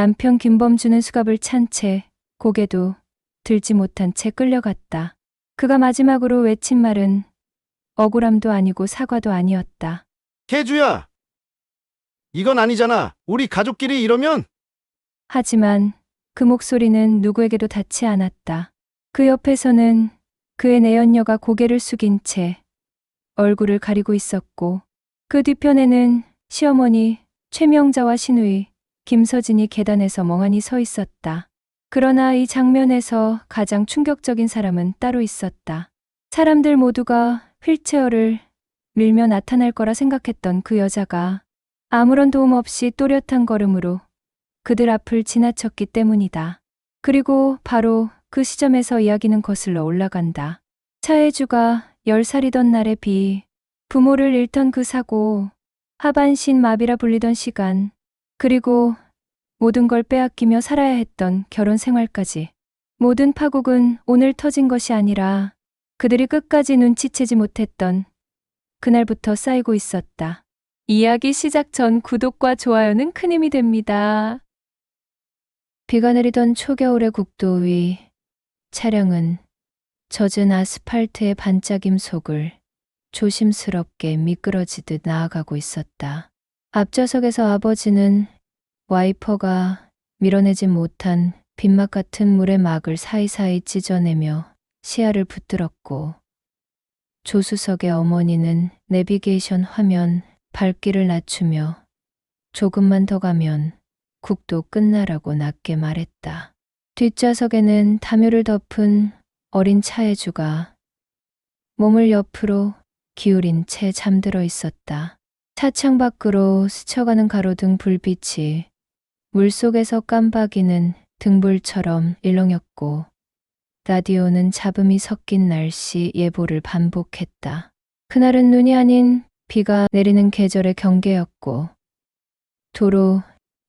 남편 김범주는 수갑을 찬 채 고개도 들지 못한 채 끌려갔다. 그가 마지막으로 외친 말은 억울함도 아니고 사과도 아니었다. 개주야, 이건 아니잖아. 우리 가족끼리 이러면. 하지만 그 목소리는 누구에게도 닿지 않았다. 그 옆에서는 그의 내연녀가 고개를 숙인 채 얼굴을 가리고 있었고 그 뒤편에는 시어머니 최명자와 시누이 김서진이 계단에서 멍하니 서 있었다. 그러나 이 장면에서 가장 충격적인 사람은 따로 있었다. 사람들 모두가 휠체어를 밀며 나타날 거라 생각했던 그 여자가 아무런 도움 없이 또렷한 걸음으로 그들 앞을 지나쳤기 때문이다. 그리고 바로 그 시점에서 이야기는 거슬러 올라간다. 차혜주가 10살이던 날에 부모를 잃던 그 사고, 하반신 마비라 불리던 시간, 그리고 모든 걸 빼앗기며 살아야 했던 결혼 생활까지. 모든 파국은 오늘 터진 것이 아니라 그들이 끝까지 눈치채지 못했던 그날부터 쌓이고 있었다. 이야기 시작 전 구독과 좋아요는 큰 힘이 됩니다. 비가 내리던 초겨울의 국도 위, 차량은 젖은 아스팔트의 반짝임 속을 조심스럽게 미끄러지듯 나아가고 있었다. 앞좌석에서 아버지는 와이퍼가 밀어내지 못한 빗막 같은 물의 막을 사이사이 찢어내며 시야를 붙들었고, 조수석의 어머니는 내비게이션 화면 밝기를 낮추며 조금만 더 가면 국도 끝나라고 낮게 말했다. 뒷좌석에는 담요를 덮은 어린 차혜주가 몸을 옆으로 기울인 채 잠들어 있었다. 차창 밖으로 스쳐가는 가로등 불빛이 물속에서 깜박이는 등불처럼 일렁였고, 라디오는 잡음이 섞인 날씨 예보를 반복했다. 그날은 눈이 아닌 비가 내리는 계절의 경계였고, 도로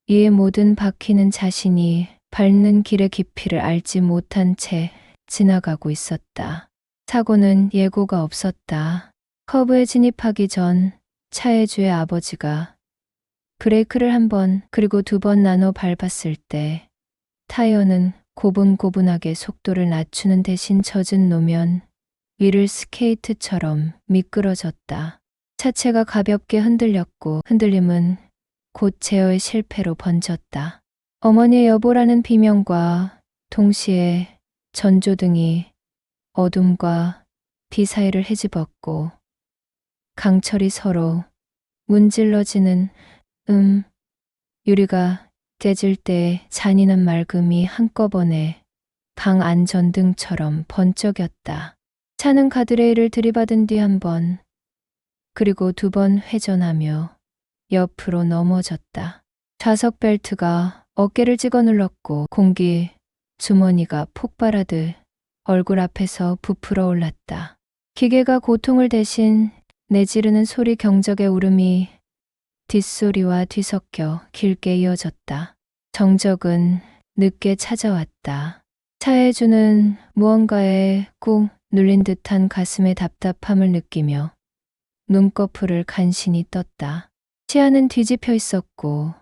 위의 모든 바퀴는 자신이 밟는 길의 깊이를 알지 못한 채 지나가고 있었다. 사고는 예고가 없었다. 커브에 진입하기 전 차혜주의 아버지가 브레이크를 한 번 그리고 두 번 나눠 밟았을 때 타이어는 고분고분하게 속도를 낮추는 대신 젖은 노면 위를 스케이트처럼 미끄러졌다. 차체가 가볍게 흔들렸고 흔들림은 곧 제어의 실패로 번졌다. 어머니의 여보라는 비명과 동시에 전조등이 어둠과 비 사이를 헤집었고, 강철이 서로 문질러지는 유리가 깨질 때 잔인한 맑음이 한꺼번에 방 안전등처럼 번쩍였다. 차는 가드레일을 들이받은 뒤 한 번, 그리고 두 번 회전하며 옆으로 넘어졌다. 좌석 벨트가 어깨를 찍어 눌렀고 공기 주머니가 폭발하듯 얼굴 앞에서 부풀어 올랐다. 기계가 고통을 대신 내지르는 소리 경적의 울음이 뒷소리와 뒤섞여 길게 이어졌다. 정적은 늦게 찾아왔다. 차혜주는 무언가에 꾹 눌린 듯한 가슴의 답답함을 느끼며 눈꺼풀을 간신히 떴다. 시야는 뒤집혀 있었고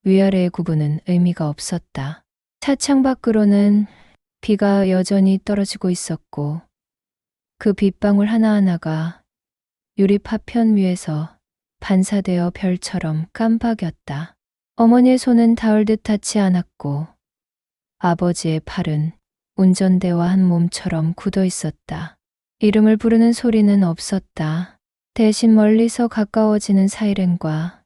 위아래의 구분은 의미가 없었다. 차창 밖으로는 비가 여전히 떨어지고 있었고 그 빗방울 하나하나가 유리 파편 위에서 반사되어 별처럼 깜박였다. 어머니의 손은 닿을 듯 닿지 않았고 아버지의 팔은 운전대와 한 몸처럼 굳어 있었다. 이름을 부르는 소리는 없었다. 대신 멀리서 가까워지는 사이렌과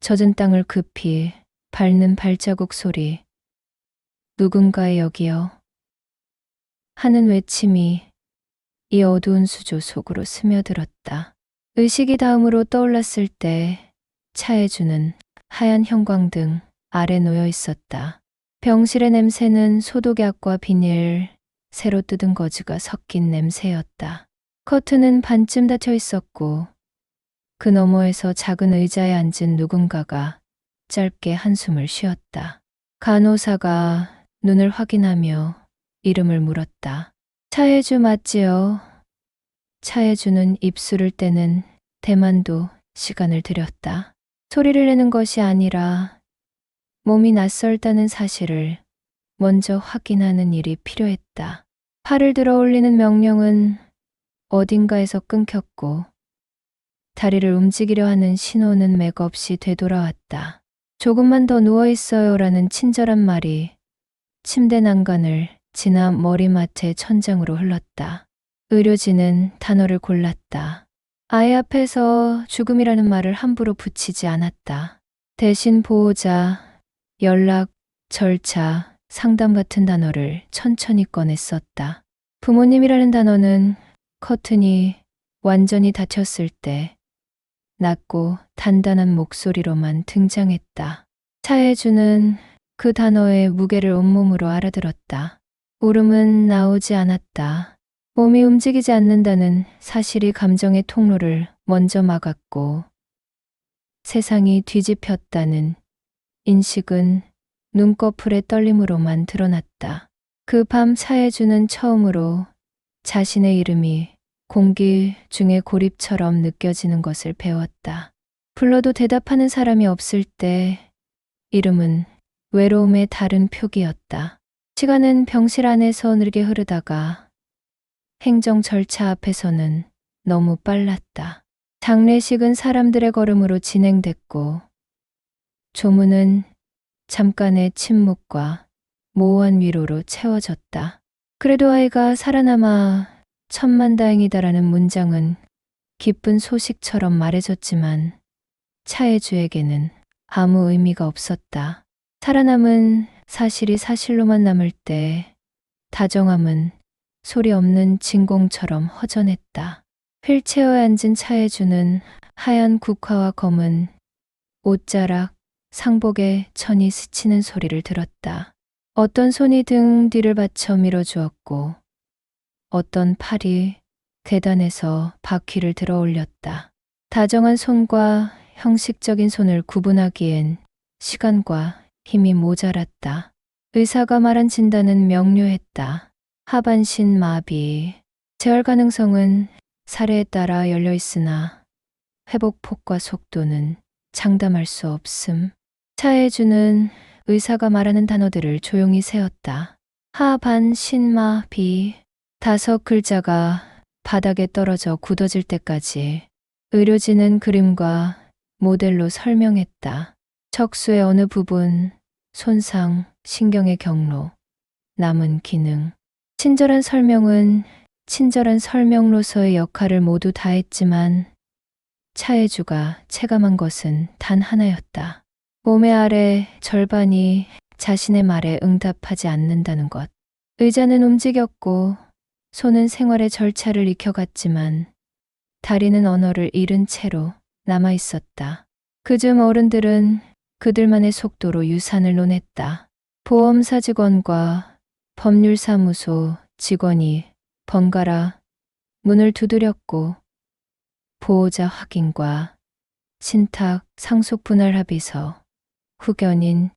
젖은 땅을 급히 밟는 발자국 소리. 누군가의 여기요. 하는 외침이 이 어두운 수조 속으로 스며들었다. 의식이 다음으로 떠올랐을 때 차혜주는 하얀 형광등 아래 놓여 있었다. 병실의 냄새는 소독약과 비닐, 새로 뜯은 거즈가 섞인 냄새였다. 커튼은 반쯤 닫혀 있었고 그 너머에서 작은 의자에 앉은 누군가가 짧게 한숨을 쉬었다. 간호사가 눈을 확인하며 이름을 물었다. 차혜주 맞지요? 차혜주는 입술을 떼는 대만도 시간을 들였다. 소리를 내는 것이 아니라 몸이 낯설다는 사실을 먼저 확인하는 일이 필요했다. 팔을 들어 올리는 명령은 어딘가에서 끊겼고 다리를 움직이려 하는 신호는 맥없이 되돌아왔다. 조금만 더 누워있어요라는 친절한 말이 침대 난간을 지나 머리맡의 천장으로 흘렀다. 의료진은 단어를 골랐다. 아이 앞에서 죽음이라는 말을 함부로 붙이지 않았다. 대신 보호자, 연락, 절차, 상담 같은 단어를 천천히 꺼내 썼다. 부모님이라는 단어는 커튼이 완전히 닫혔을 때 낮고 단단한 목소리로만 등장했다. 차혜주는 그 단어의 무게를 온몸으로 알아들었다. 울음은 나오지 않았다. 몸이 움직이지 않는다는 사실이 감정의 통로를 먼저 막았고 세상이 뒤집혔다는 인식은 눈꺼풀의 떨림으로만 드러났다. 그 밤 차혜주는 처음으로 자신의 이름이 공기 중에 고립처럼 느껴지는 것을 배웠다. 불러도 대답하는 사람이 없을 때 이름은 외로움의 다른 표기였다. 시간은 병실 안에서 느리게 흐르다가 행정 절차 앞에서는 너무 빨랐다. 장례식은 사람들의 걸음으로 진행됐고 조문은 잠깐의 침묵과 모호한 위로로 채워졌다. 그래도 아이가 살아남아 천만다행이다라는 문장은 기쁜 소식처럼 말해졌지만 차혜주에게는 아무 의미가 없었다. 살아남은 사실이 사실로만 남을 때 다정함은 소리 없는 진공처럼 허전했다. 휠체어에 앉은 차혜주는 하얀 국화와 검은 옷자락, 상복에 천이 스치는 소리를 들었다. 어떤 손이 등 뒤를 받쳐 밀어주었고 어떤 팔이 계단에서 바퀴를 들어 올렸다. 다정한 손과 형식적인 손을 구분하기엔 시간과 힘이 모자랐다. 의사가 말한 진단은 명료했다. 하반신 마비. 재활 가능성은 사례에 따라 열려 있으나 회복폭과 속도는 장담할 수 없음. 차혜주는 의사가 말하는 단어들을 조용히 세었다. 하반신마비. 5글자가 바닥에 떨어져 굳어질 때까지 의료진은 그림과 모델로 설명했다. 척수의 어느 부분, 손상, 신경의 경로, 남은 기능. 친절한 설명은 친절한 설명로서의 역할을 모두 다했지만 차혜주가 체감한 것은 단 하나였다. 몸의 아래 절반이 자신의 말에 응답하지 않는다는 것. 의자는 움직였고 손은 생활의 절차를 익혀갔지만 다리는 언어를 잃은 채로 남아 있었다. 그중 어른들은 그들만의 속도로 유산을 논했다. 보험사 직원과 법률사무소 직원이 번갈아 문을 두드렸고 보호자 확인과 신탁 상속 분할 합의서, 후견인,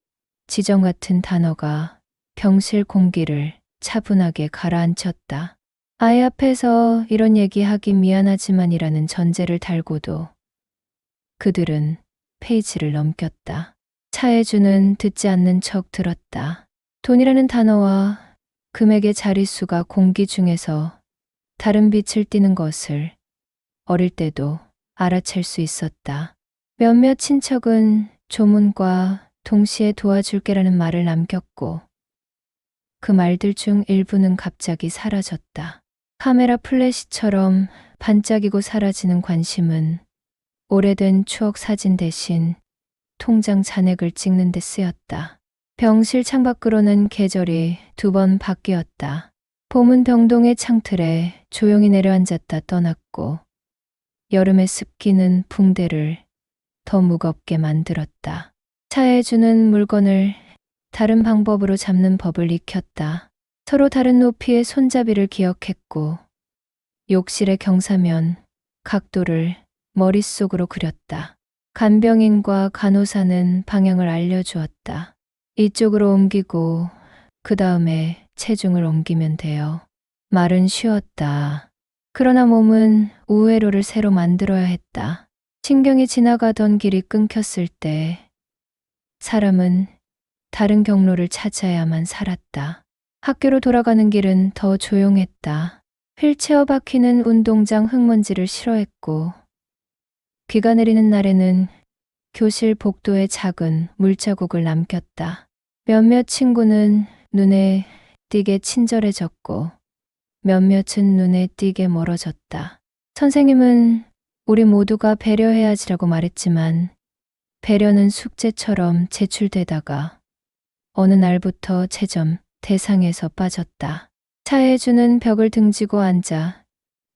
지정 같은 단어가 병실 공기를 차분하게 가라앉혔다. 아이 앞에서 이런 얘기하기 미안하지만이라는 전제를 달고도 그들은 페이지를 넘겼다. 차혜주는 듣지 않는 척 들었다. 돈이라는 단어와 금액의 자릿수가 공기 중에서 다른 빛을 띠는 것을 어릴 때도 알아챌 수 있었다. 몇몇 친척은 조문과 동시에 도와줄게라는 말을 남겼고 그 말들 중 일부는 갑자기 사라졌다. 카메라 플래시처럼 반짝이고 사라지는 관심은 오래된 추억 사진 대신 통장 잔액을 찍는 데 쓰였다. 병실 창밖으로는 계절이 2번 바뀌었다. 봄은 병동의 창틀에 조용히 내려앉았다 떠났고 여름의 습기는 붕대를 더 무겁게 만들었다. 차혜주는 물건을 다른 방법으로 잡는 법을 익혔다. 서로 다른 높이의 손잡이를 기억했고 욕실의 경사면, 각도를 머릿속으로 그렸다. 간병인과 간호사는 방향을 알려주었다. 이쪽으로 옮기고 그 다음에 체중을 옮기면 돼요. 말은 쉬웠다. 그러나 몸은 우회로를 새로 만들어야 했다. 신경이 지나가던 길이 끊겼을 때 사람은 다른 경로를 찾아야만 살았다. 학교로 돌아가는 길은 더 조용했다. 휠체어 바퀴는 운동장 흙먼지를 싫어했고, 비가 내리는 날에는 교실 복도에 작은 물자국을 남겼다. 몇몇 친구는 눈에 띄게 친절해졌고, 몇몇은 눈에 띄게 멀어졌다. 선생님은 우리 모두가 배려해야지라고 말했지만, 배려는 숙제처럼 제출되다가 어느 날부터 채점 대상에서 빠졌다. 차해주는 벽을 등지고 앉아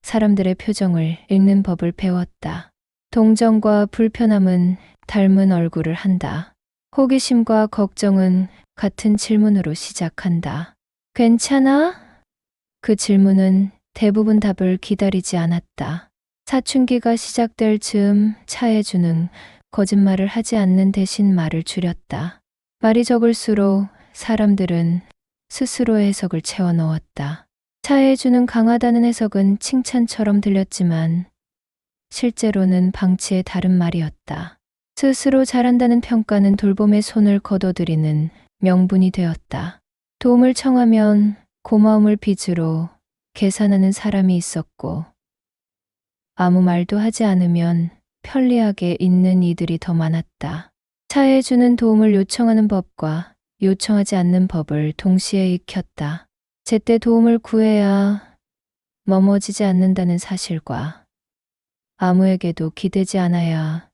사람들의 표정을 읽는 법을 배웠다. 동정과 불편함은 닮은 얼굴을 한다. 호기심과 걱정은 같은 질문으로 시작한다. 괜찮아? 그 질문은 대부분 답을 기다리지 않았다. 사춘기가 시작될 즈음 차해주는 거짓말을 하지 않는 대신 말을 줄였다. 말이 적을수록 사람들은 스스로의 해석을 채워 넣었다. 차해주는 강하다는 해석은 칭찬처럼 들렸지만 실제로는 방치의 다른 말이었다. 스스로 잘한다는 평가는 돌봄의 손을 거둬들이는 명분이 되었다. 도움을 청하면 고마움을 빚으로 계산하는 사람이 있었고, 아무 말도 하지 않으면 편리하게 있는 이들이 더 많았다. 차해주는 도움을 요청하는 법과 요청하지 않는 법을 동시에 익혔다. 제때 도움을 구해야 머머지지 않는다는 사실과 아무에게도 기대지 않아야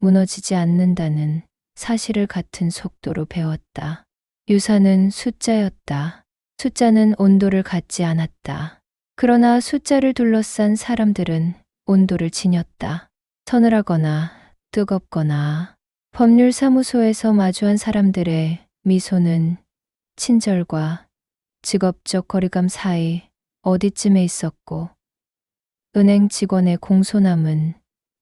무너지지 않는다는 사실을 같은 속도로 배웠다. 유사는 숫자였다. 숫자는 온도를 갖지 않았다. 그러나 숫자를 둘러싼 사람들은 온도를 지녔다. 서늘하거나 뜨겁거나. 법률사무소에서 마주한 사람들의 미소는 친절과 직업적 거리감 사이 어디쯤에 있었고, 은행 직원의 공손함은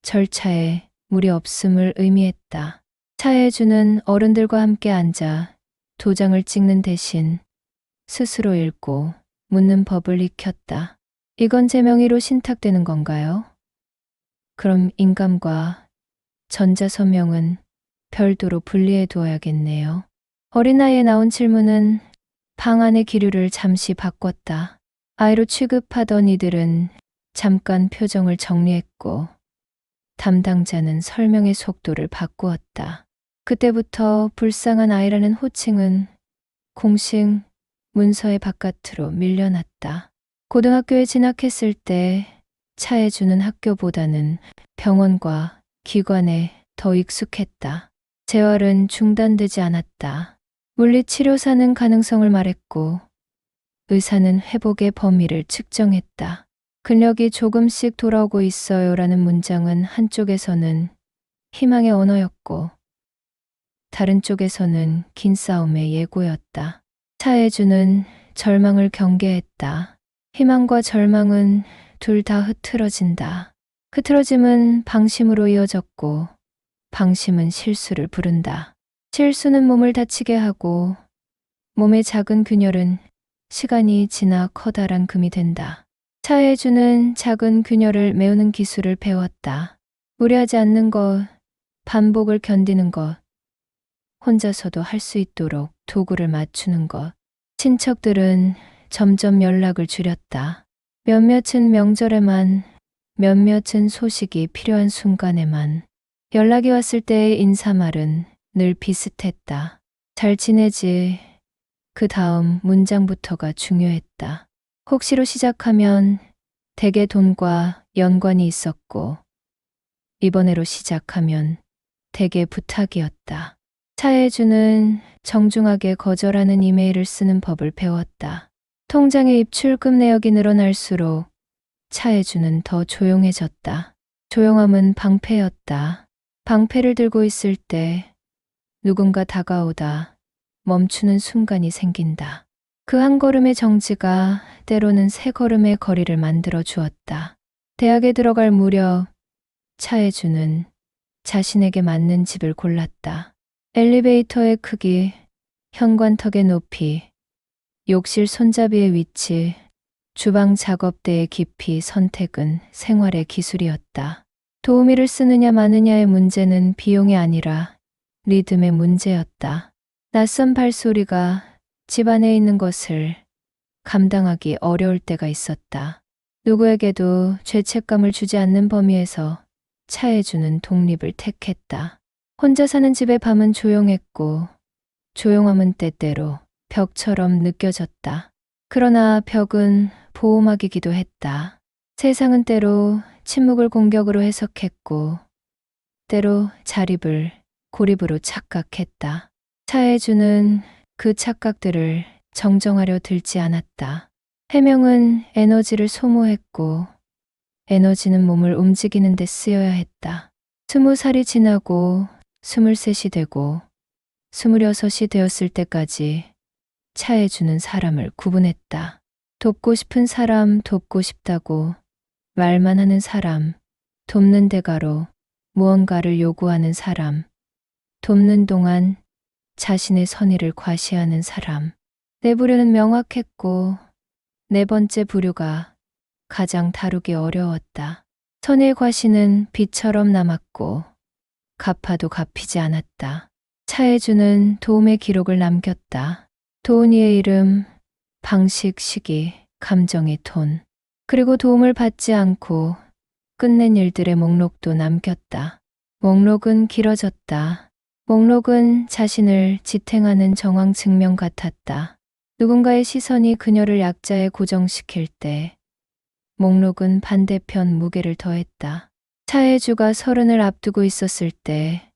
절차에 무리 없음을 의미했다. 차해주는 어른들과 함께 앉아 도장을 찍는 대신 스스로 읽고 묻는 법을 익혔다. 이건 제 명의로 신탁되는 건가요? 그럼 인감과 전자서명은 별도로 분리해 두어야겠네요. 어린 나이에 나온 질문은 방 안의 기류를 잠시 바꿨다. 아이로 취급하던 이들은 잠깐 표정을 정리했고, 담당자는 설명의 속도를 바꾸었다. 그때부터 불쌍한 아이라는 호칭은 공식 문서의 바깥으로 밀려났다. 고등학교에 진학했을 때 차해주는 학교보다는 병원과 기관에 더 익숙했다. 재활은 중단되지 않았다. 물리치료사는 가능성을 말했고, 의사는 회복의 범위를 측정했다. 근력이 조금씩 돌아오고 있어요라는 문장은 한쪽에서는 희망의 언어였고, 다른 쪽에서는 긴 싸움의 예고였다. 차해주는 절망을 경계했다. 희망과 절망은 둘 다 흐트러진다. 흐트러짐은 방심으로 이어졌고, 방심은 실수를 부른다. 실수는 몸을 다치게 하고, 몸의 작은 균열은 시간이 지나 커다란 금이 된다. 차해주는 작은 균열을 메우는 기술을 배웠다. 무리하지 않는 것, 반복을 견디는 것, 혼자서도 할 수 있도록 도구를 맞추는 것. 친척들은 점점 연락을 줄였다. 몇몇은 명절에만, 몇몇은 소식이 필요한 순간에만. 연락이 왔을 때의 인사말은 늘 비슷했다. 잘 지내지. 그 다음 문장부터가 중요했다. 혹시로 시작하면 대개 돈과 연관이 있었고, 이번에로 시작하면 대개 부탁이었다. 차해주는 정중하게 거절하는 이메일을 쓰는 법을 배웠다. 통장의 입출금 내역이 늘어날수록 차해주는 더 조용해졌다. 조용함은 방패였다. 방패를 들고 있을 때 누군가 다가오다 멈추는 순간이 생긴다. 그 한 걸음의 정지가 때로는 세 걸음의 거리를 만들어 주었다. 대학에 들어갈 무렵 차해주는 자신에게 맞는 집을 골랐다. 엘리베이터의 크기, 현관턱의 높이, 욕실 손잡이의 위치, 주방 작업대의 깊이 선택은 생활의 기술이었다. 도우미를 쓰느냐 마느냐의 문제는 비용이 아니라 리듬의 문제였다. 낯선 발소리가 집 안에 있는 것을 감당하기 어려울 때가 있었다. 누구에게도 죄책감을 주지 않는 범위에서 차혜주는 독립을 택했다. 혼자 사는 집의 밤은 조용했고 조용함은 때때로 벽처럼 느껴졌다. 그러나 벽은 보호막이기도 했다. 세상은 때로 침묵을 공격으로 해석했고 때로 자립을 고립으로 착각했다. 차혜주는 그 착각들을 정정하려 들지 않았다. 해명은 에너지를 소모했고 에너지는 몸을 움직이는 데 쓰여야 했다. 20살이 지나고 23이 되고 26이 되었을 때까지 차혜주는 사람을 구분했다. 돕고 싶은 사람 돕고 싶다고 말만 하는 사람, 돕는 대가로 무언가를 요구하는 사람, 돕는 동안 자신의 선의를 과시하는 사람. 내 부류는 명확했고 네 번째 부류가 가장 다루기 어려웠다. 선의의 과시는 빛처럼 남았고 갚아도 갚이지 않았다. 차혜주는 도움의 기록을 남겼다. 도은이의 이름, 방식, 시기, 감정의 톤, 그리고 도움을 받지 않고 끝낸 일들의 목록도 남겼다. 목록은 길어졌다. 목록은 자신을 지탱하는 정황 증명 같았다. 누군가의 시선이 그녀를 약자에 고정시킬 때 목록은 반대편 무게를 더했다. 차혜주가 30을 앞두고 있었을 때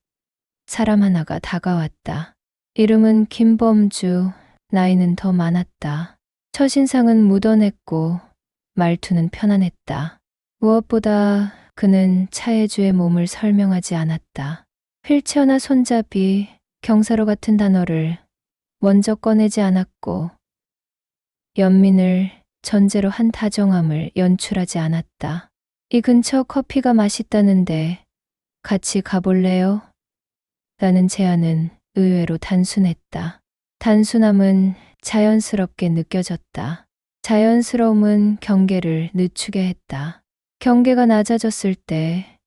사람 하나가 다가왔다. 이름은 김범주, 나이는 더 많았다. 첫인상은 묻어냈고 말투는 편안했다. 무엇보다 그는 차혜주의 몸을 설명하지 않았다. 휠체어나 손잡이, 경사로 같은 단어를 먼저 꺼내지 않았고 연민을 전제로 한 다정함을 연출하지 않았다. 이 근처 커피가 맛있다는데 같이 가볼래요? 라는 제안은 의외로 단순했다. 단순함은 자연스럽게 느껴졌다. 자연스러움은 경계를 늦추게 했다. 경계가 낮아졌을 때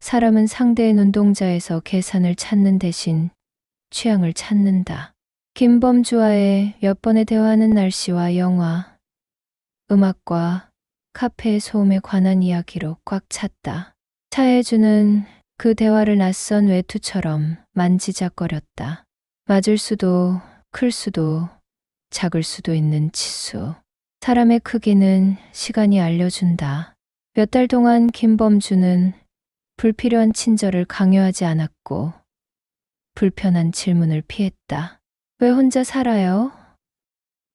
사람은 상대의 눈동자에서 계산을 찾는 대신 취향을 찾는다. 김범주와의 몇 번의 대화는 날씨와 영화, 음악과 카페의 소음에 관한 이야기로 꽉 찼다. 차혜주는 그 대화를 낯선 외투처럼 만지작거렸다. 맞을 수도, 클 수도, 작을 수도 있는 치수. 사람의 크기는 시간이 알려준다. 몇 달 동안 김범주는 불필요한 친절을 강요하지 않았고 불편한 질문을 피했다. 왜 혼자 살아요?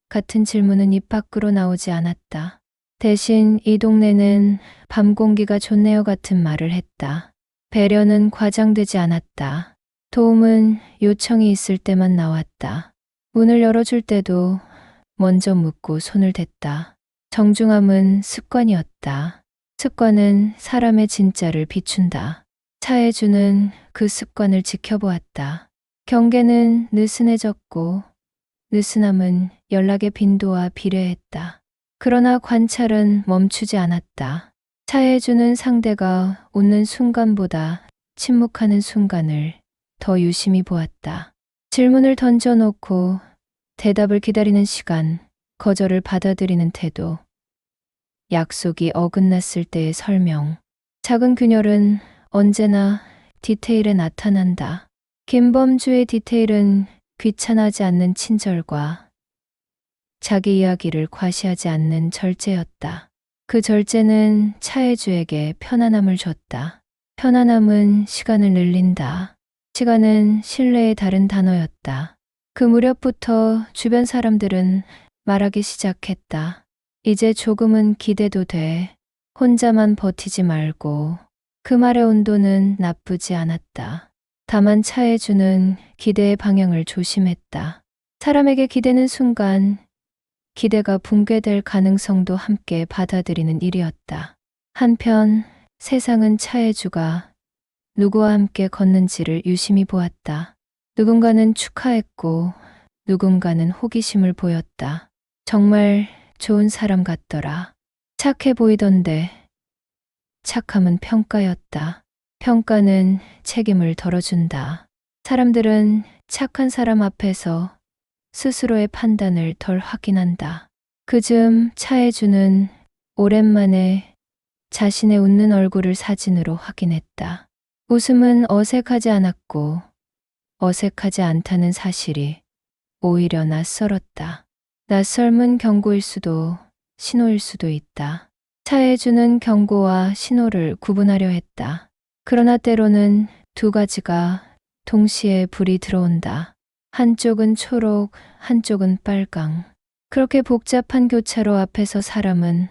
같은 질문은 입 밖으로 나오지 않았다. 대신 이 동네는 밤 공기가 좋네요 같은 말을 했다. 배려는 과장되지 않았다. 도움은 요청이 있을 때만 나왔다. 문을 열어줄 때도 먼저 묻고 손을 댔다. 정중함은 습관이었다. 습관은 사람의 진짜를 비춘다. 차혜주는 그 습관을 지켜보았다. 경계는 느슨해졌고 느슨함은 연락의 빈도와 비례했다. 그러나 관찰은 멈추지 않았다. 차혜주는 상대가 웃는 순간보다 침묵하는 순간을 더 유심히 보았다. 질문을 던져놓고 대답을 기다리는 시간, 거절을 받아들이는 태도, 약속이 어긋났을 때의 설명. 작은 균열은 언제나 디테일에 나타난다. 김범주의 디테일은 귀찮아하지 않는 친절과 자기 이야기를 과시하지 않는 절제였다. 그 절제는 차혜주에게 편안함을 줬다. 편안함은 시간을 늘린다. 시간은 신뢰의 다른 단어였다. 그 무렵부터 주변 사람들은 말하기 시작했다. 이제 조금은 기대도 돼. 혼자만 버티지 말고. 그 말의 온도는 나쁘지 않았다. 다만 차혜주는 기대의 방향을 조심했다. 사람에게 기대는 순간 기대가 붕괴될 가능성도 함께 받아들이는 일이었다. 한편 세상은 차혜주가 누구와 함께 걷는지를 유심히 보았다. 누군가는 축하했고 누군가는 호기심을 보였다. 정말 좋은 사람 같더라. 착해 보이던데. 착함은 평가였다. 평가는 책임을 덜어준다. 사람들은 착한 사람 앞에서 스스로의 판단을 덜 확인한다. 그즈음 차혜주는 오랜만에 자신의 웃는 얼굴을 사진으로 확인했다. 웃음은 어색하지 않았고 어색하지 않다는 사실이 오히려 낯설었다. 낯설문 경고일 수도 신호일 수도 있다. 차혜주는 경고와 신호를 구분하려 했다. 그러나 때로는 두 가지가 동시에 불이 들어온다. 한쪽은 초록, 한쪽은 빨강. 그렇게 복잡한 교차로 앞에서 사람은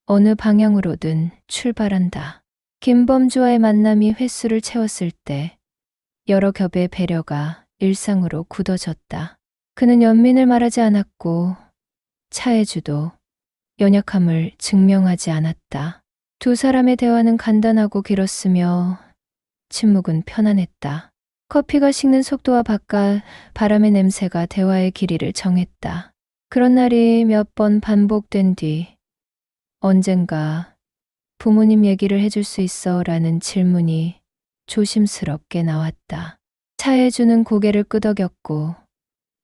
어느 방향으로든 출발한다. 김범주와의 만남이 횟수를 채웠을 때 여러 겹의 배려가 일상으로 굳어졌다. 그는 연민을 말하지 않았고 차혜주도 연약함을 증명하지 않았다. 두 사람의 대화는 간단하고 길었으며 침묵은 편안했다. 커피가 식는 속도와 바깥 바람의 냄새가 대화의 길이를 정했다. 그런 날이 몇 번 반복된 뒤 언젠가 부모님 얘기를 해줄 수 있어? 라는 질문이 조심스럽게 나왔다. 차혜주는 고개를 끄덕였고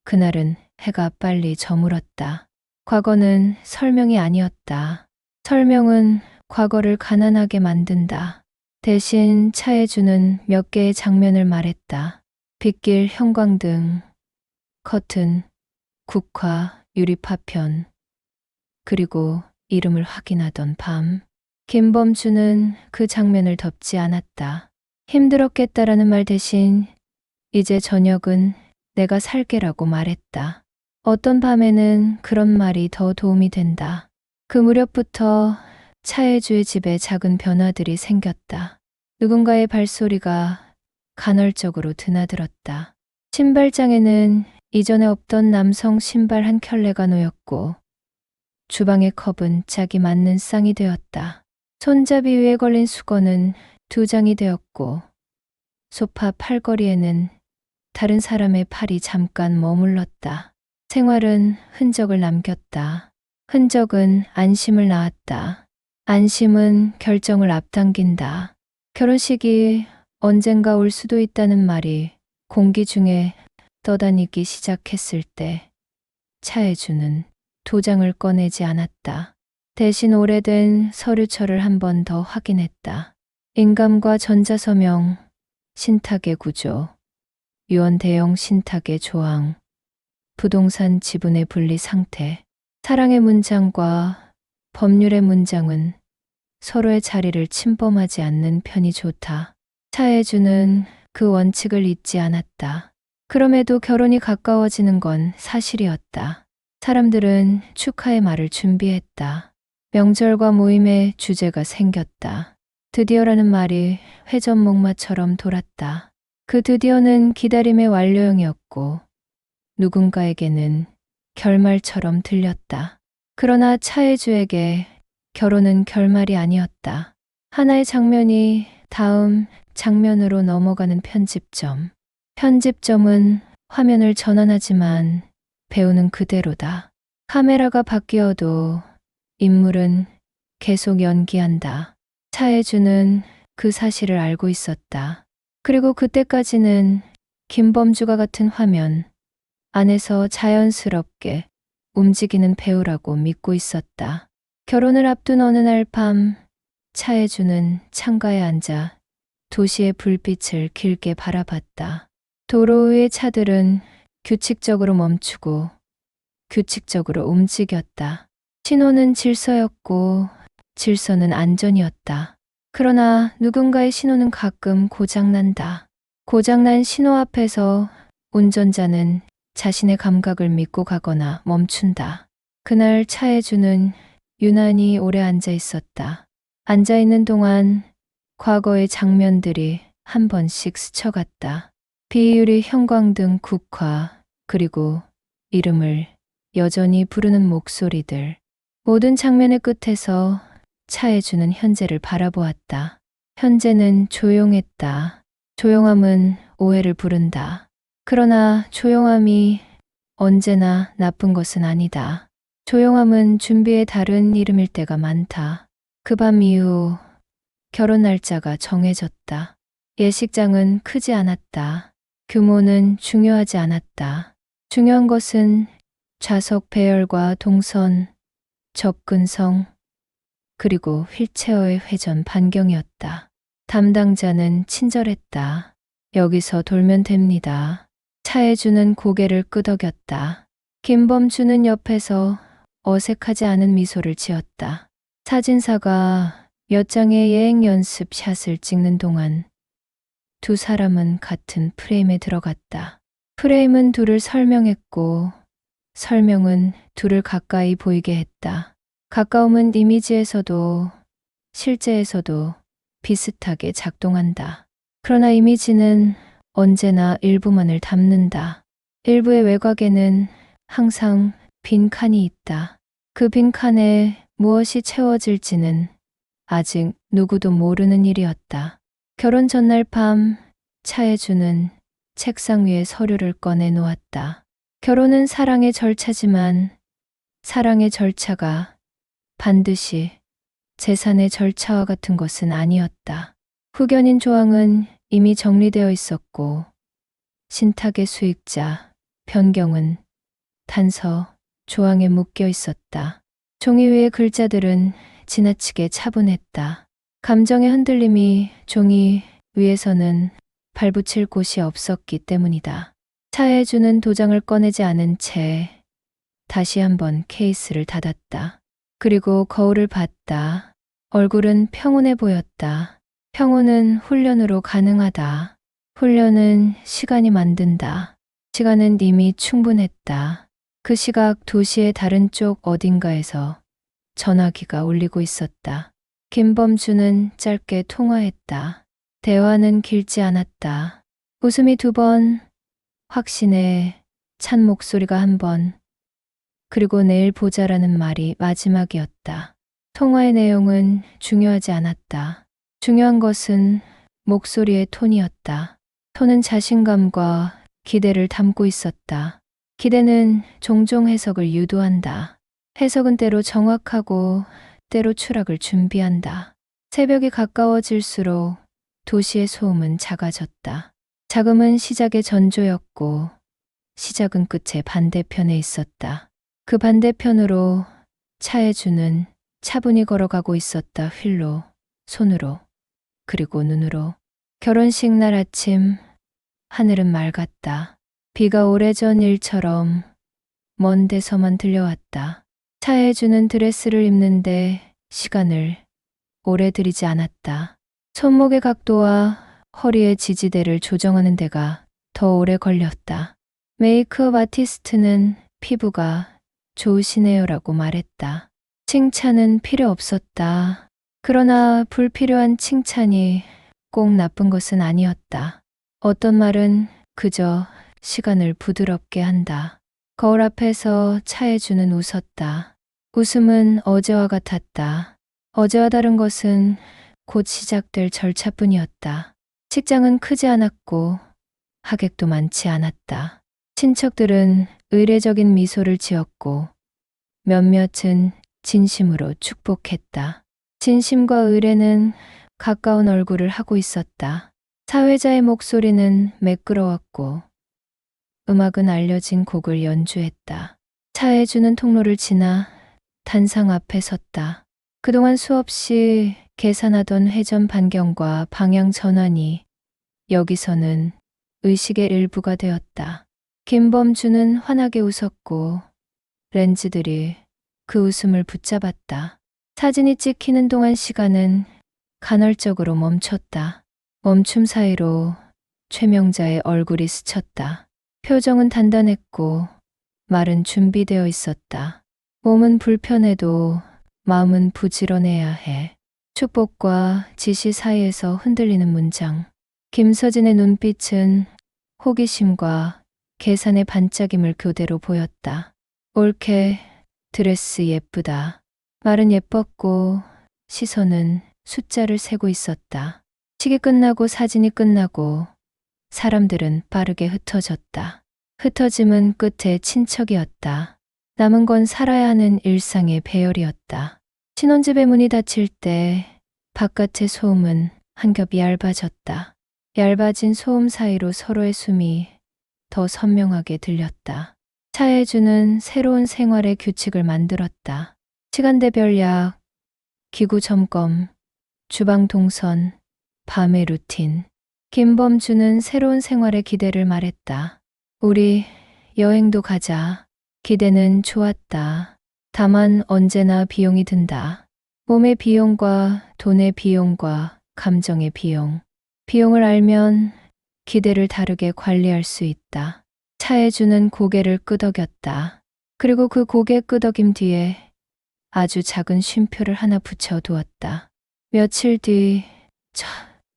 그날은 해가 빨리 저물었다. 과거는 설명이 아니었다. 설명은 과거를 가난하게 만든다. 대신 차혜주는 몇 개의 장면을 말했다. 빗길 형광등, 커튼, 국화, 유리파편, 그리고 이름을 확인하던 밤. 김범주는 그 장면을 덮지 않았다. 힘들었겠다라는 말 대신 이제 저녁은 내가 살게라고 말했다. 어떤 밤에는 그런 말이 더 도움이 된다. 그 무렵부터 차혜주의 집에 작은 변화들이 생겼다. 누군가의 발소리가 간헐적으로 드나들었다. 신발장에는 이전에 없던 남성 신발 한 켤레가 놓였고 주방의 컵은 짝이 맞는 쌍이 되었다. 손잡이 위에 걸린 수건은 두 장이 되었고 소파 팔걸이에는 다른 사람의 팔이 잠깐 머물렀다. 생활은 흔적을 남겼다. 흔적은 안심을 낳았다. 안심은 결정을 앞당긴다. 결혼식이 언젠가 올 수도 있다는 말이 공기 중에 떠다니기 시작했을 때 차혜주는 도장을 꺼내지 않았다. 대신 오래된 서류철을 한 번 더 확인했다. 인감과 전자서명, 신탁의 구조, 유언 대형 신탁의 조항, 부동산 지분의 분리 상태, 사랑의 문장과 법률의 문장은 서로의 자리를 침범하지 않는 편이 좋다. 차혜주는 그 원칙을 잊지 않았다. 그럼에도 결혼이 가까워지는 건 사실이었다. 사람들은 축하의 말을 준비했다. 명절과 모임의 주제가 생겼다. 드디어라는 말이 회전목마처럼 돌았다. 그 드디어는 기다림의 완료형이었고 누군가에게는 결말처럼 들렸다. 그러나 차혜주에게 결혼은 결말이 아니었다. 하나의 장면이 다음 장면으로 넘어가는 편집점. 편집점은 화면을 전환하지만 배우는 그대로다. 카메라가 바뀌어도 인물은 계속 연기한다. 차혜주는 그 사실을 알고 있었다. 그리고 그때까지는 김범주가 같은 화면 안에서 자연스럽게 움직이는 배우라고 믿고 있었다. 결혼을 앞둔 어느 날 밤 차혜주는 창가에 앉아 도시의 불빛을 길게 바라봤다. 도로 위의 차들은 규칙적으로 멈추고 규칙적으로 움직였다. 신호는 질서였고 질서는 안전이었다. 그러나 누군가의 신호는 가끔 고장난다. 고장난 신호 앞에서 운전자는 자신의 감각을 믿고 가거나 멈춘다. 그날 차혜주는 유난히 오래 앉아 있었다. 앉아 있는 동안 과거의 장면들이 한 번씩 스쳐갔다. 비유리 형광등 국화, 그리고 이름을 여전히 부르는 목소리들. 모든 장면의 끝에서 차혜주는 현재를 바라보았다. 현재는 조용했다. 조용함은 오해를 부른다. 그러나 조용함이 언제나 나쁜 것은 아니다. 조용함은 준비의 다른 이름일 때가 많다. 그 밤 이후 결혼 날짜가 정해졌다. 예식장은 크지 않았다. 규모는 중요하지 않았다. 중요한 것은 좌석 배열과 동선, 접근성, 그리고 휠체어의 회전 반경이었다. 담당자는 친절했다. 여기서 돌면 됩니다. 차혜주는 고개를 끄덕였다. 김범주는 옆에서 어색하지 않은 미소를 지었다. 사진사가 몇 장의 예행 연습 샷을 찍는 동안 두 사람은 같은 프레임에 들어갔다. 프레임은 둘을 설명했고 설명은 둘을 가까이 보이게 했다. 가까움은 이미지에서도 실제에서도 비슷하게 작동한다. 그러나 이미지는 언제나 일부만을 담는다. 일부의 외곽에는 항상 빈 칸이 있다. 그 빈 칸에 무엇이 채워질지는 아직 누구도 모르는 일이었다. 결혼 전날 밤 차혜주는 책상 위에 서류를 꺼내 놓았다. 결혼은 사랑의 절차지만 사랑의 절차가 반드시 재산의 절차와 같은 것은 아니었다. 후견인 조항은 이미 정리되어 있었고 신탁의 수익자, 변경은 단서, 조항에 묶여 있었다. 종이 위의 글자들은 지나치게 차분했다. 감정의 흔들림이 종이 위에서는 발붙일 곳이 없었기 때문이다. 차혜주는 도장을 꺼내지 않은 채 다시 한번 케이스를 닫았다. 그리고 거울을 봤다. 얼굴은 평온해 보였다. 평온은 훈련으로 가능하다. 훈련은 시간이 만든다. 시간은 이미 충분했다. 그 시각 도시의 다른 쪽 어딘가에서 전화기가 울리고 있었다. 김범주는 짧게 통화했다. 대화는 길지 않았다. 웃음이 2번, 확신에 찬 목소리가 1번, 그리고 내일 보자라는 말이 마지막이었다. 통화의 내용은 중요하지 않았다. 중요한 것은 목소리의 톤이었다. 톤은 자신감과 기대를 담고 있었다. 기대는 종종 해석을 유도한다. 해석은 때로 정확하고 때로 추락을 준비한다. 새벽이 가까워질수록 도시의 소음은 작아졌다. 자금은 시작의 전조였고 시작은 끝의 반대편에 있었다. 그 반대편으로 차혜주는 차분히 걸어가고 있었다. 휠로, 손으로, 그리고 눈으로. 결혼식 날 아침 하늘은 맑았다. 비가 오래전 일처럼 먼 데서만 들려왔다. 차혜주는 드레스를 입는데 시간을 오래 들이지 않았다. 손목의 각도와 허리의 지지대를 조정하는 데가 더 오래 걸렸다. 메이크업 아티스트는 피부가 좋으시네요라고 말했다. 칭찬은 필요 없었다. 그러나 불필요한 칭찬이 꼭 나쁜 것은 아니었다. 어떤 말은 그저 시간을 부드럽게 한다. 거울 앞에서 차혜주는 웃었다. 웃음은 어제와 같았다. 어제와 다른 것은 곧 시작될 절차뿐이었다. 식장은 크지 않았고 하객도 많지 않았다. 친척들은 의례적인 미소를 지었고 몇몇은 진심으로 축복했다. 진심과 의례는 가까운 얼굴을 하고 있었다. 사회자의 목소리는 매끄러웠고 음악은 알려진 곡을 연주했다. 차혜주는 통로를 지나 단상 앞에 섰다. 그동안 수없이 계산하던 회전 반경과 방향 전환이 여기서는 의식의 일부가 되었다. 김범주는 환하게 웃었고 렌즈들이 그 웃음을 붙잡았다. 사진이 찍히는 동안 시간은 간헐적으로 멈췄다. 멈춤 사이로 최명자의 얼굴이 스쳤다. 표정은 단단했고 말은 준비되어 있었다. 몸은 불편해도 마음은 부지런해야 해. 축복과 지시 사이에서 흔들리는 문장. 김서진의 눈빛은 호기심과 계산의 반짝임을 교대로 보였다. 옳게, 드레스 예쁘다. 말은 예뻤고 시선은 숫자를 세고 있었다. 식이 끝나고 사진이 끝나고 사람들은 빠르게 흩어졌다. 흩어짐은 끝에 친척이었다. 남은 건 살아야 하는 일상의 배열이었다. 신혼집의 문이 닫힐 때 바깥의 소음은 한 겹 얇아졌다. 얇아진 소음 사이로 서로의 숨이 더 선명하게 들렸다. 차혜주는 새로운 생활의 규칙을 만들었다. 시간대별 약, 기구 점검, 주방 동선, 밤의 루틴. 김범주는 새로운 생활의 기대를 말했다. 우리 여행도 가자. 기대는 좋았다. 다만 언제나 비용이 든다. 몸의 비용과 돈의 비용과 감정의 비용. 비용을 알면 기대를 다르게 관리할 수 있다. 차혜주는 고개를 끄덕였다. 그리고 그 고개 끄덕임 뒤에 아주 작은 쉼표를 하나 붙여두었다. 며칠 뒤,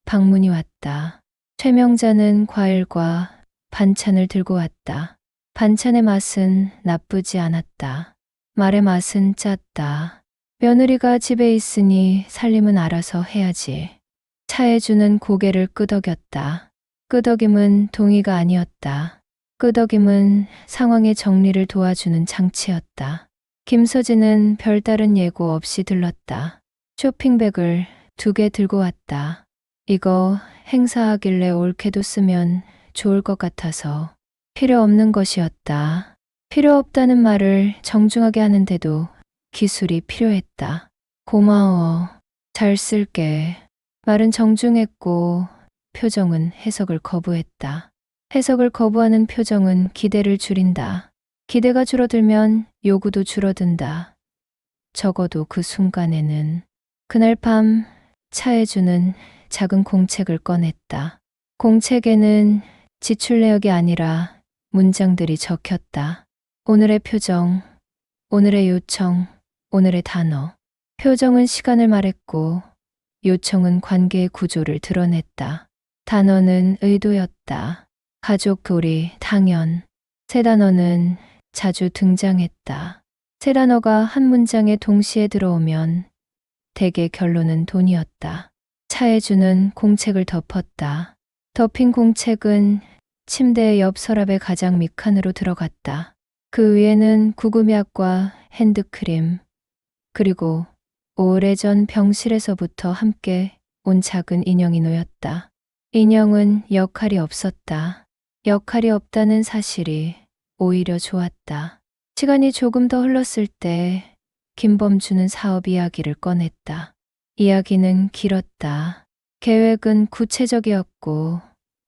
방문이 왔다. 최명자는 과일과 반찬을 들고 왔다. 반찬의 맛은 나쁘지 않았다. 말의 맛은 짰다. 며느리가 집에 있으니 살림은 알아서 해야지. 차혜주는 고개를 끄덕였다. 끄덕임은 동의가 아니었다. 끄덕임은 상황의 정리를 도와주는 장치였다. 김서진은 별다른 예고 없이 들렀다. 쇼핑백을 2개 들고 왔다. 이거 행사하길래 올케도 쓰면 좋을 것 같아서. 필요 없는 것이었다. 필요 없다는 말을 정중하게 하는데도 기술이 필요했다. 고마워. 잘 쓸게. 말은 정중했고 표정은 해석을 거부했다. 해석을 거부하는 표정은 기대를 줄인다. 기대가 줄어들면 요구도 줄어든다. 적어도 그 순간에는. 그날 밤 차혜주는 작은 공책을 꺼냈다. 공책에는 지출 내역이 아니라 문장들이 적혔다. 오늘의 표정, 오늘의 요청, 오늘의 단어. 표정은 시간을 말했고 요청은 관계의 구조를 드러냈다. 단어는 의도였다. 가족, 교리, 당연. 세 단어는 자주 등장했다. 세 단어가 한 문장에 동시에 들어오면 대개 결론은 돈이었다. 차혜주는 공책을 덮었다. 덮인 공책은 침대의 옆 서랍의 가장 밑칸으로 들어갔다. 그 위에는 구급약과 핸드크림, 그리고 오래전 병실에서부터 함께 온 작은 인형이 놓였다. 인형은 역할이 없었다. 역할이 없다는 사실이 오히려 좋았다. 시간이 조금 더 흘렀을 때 김범주는 사업 이야기를 꺼냈다. 이야기는 길었다. 계획은 구체적이었고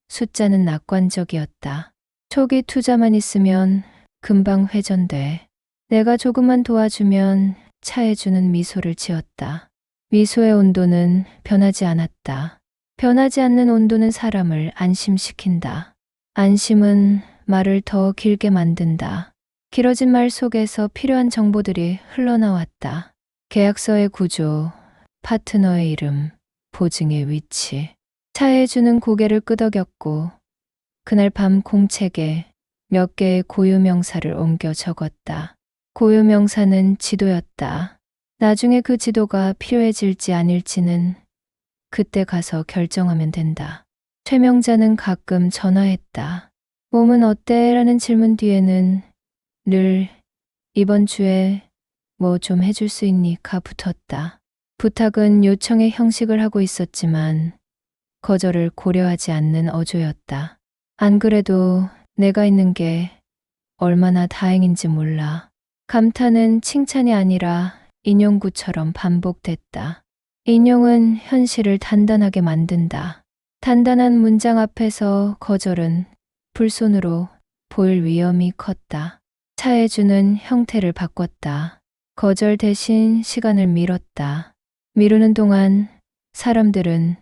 숫자는 낙관적이었다. 초기 투자만 있으면 금방 회전돼. 내가 조금만 도와주면 차혜주는 미소를 지었다. 미소의 온도는 변하지 않았다. 변하지 않는 온도는 사람을 안심시킨다. 안심은 말을 더 길게 만든다. 길어진 말 속에서 필요한 정보들이 흘러나왔다. 계약서의 구조, 파트너의 이름, 보증의 위치. 차혜주는 고개를 끄덕였고 그날 밤 공책에 몇 개의 고유명사를 옮겨 적었다. 고유명사는 지도였다. 나중에 그 지도가 필요해질지 아닐지는 그때 가서 결정하면 된다. 최명자는 가끔 전화했다. 몸은 어때? 라는 질문 뒤에는 늘 이번 주에 뭐 좀 해줄 수 있니? 가 붙었다. 부탁은 요청의 형식을 하고 있었지만 거절을 고려하지 않는 어조였다. 안 그래도 내가 있는 게 얼마나 다행인지 몰라. 감탄은 칭찬이 아니라 인용구처럼 반복됐다. 인용은 현실을 단단하게 만든다. 단단한 문장 앞에서 거절은 불손으로 보일 위험이 컸다. 차혜주는 형태를 바꿨다. 거절 대신 시간을 미뤘다. 미루는 동안 사람들은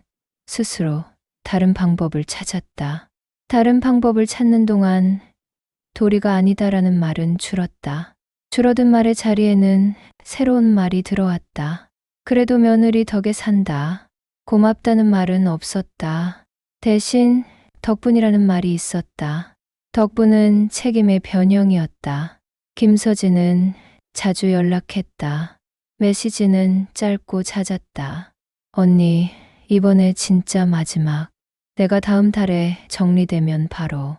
스스로 다른 방법을 찾았다. 다른 방법을 찾는 동안 도리가 아니다라는 말은 줄었다. 줄어든 말의 자리에는 새로운 말이 들어왔다. 그래도 며느리 덕에 산다. 고맙다는 말은 없었다. 대신 덕분이라는 말이 있었다. 덕분은 책임의 변형이었다. 김서진은 자주 연락했다. 메시지는 짧고 잦았다. 언니, 이번에 진짜 마지막. 내가 다음 달에 정리되면 바로.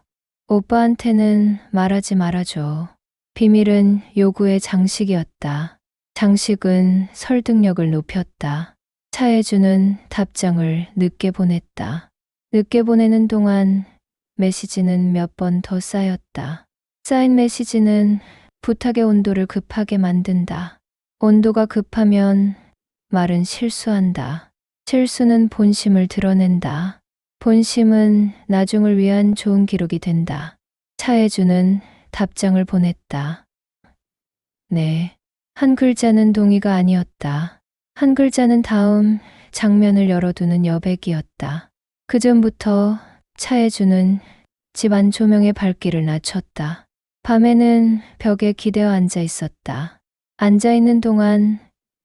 오빠한테는 말하지 말아줘. 비밀은 요구의 장식이었다. 장식은 설득력을 높였다. 차혜주는 답장을 늦게 보냈다. 늦게 보내는 동안 메시지는 몇 번 더 쌓였다. 쌓인 메시지는 부탁의 온도를 급하게 만든다. 온도가 급하면 말은 실수한다. 실수는 본심을 드러낸다. 본심은 나중을 위한 좋은 기록이 된다. 차혜주는 답장을 보냈다. 네. 한 글자는 동의가 아니었다. 한 글자는 다음 장면을 열어두는 여백이었다. 그 전부터 차혜주는 집 안 조명의 밝기를 낮췄다. 밤에는 벽에 기대어 앉아 있었다. 앉아 있는 동안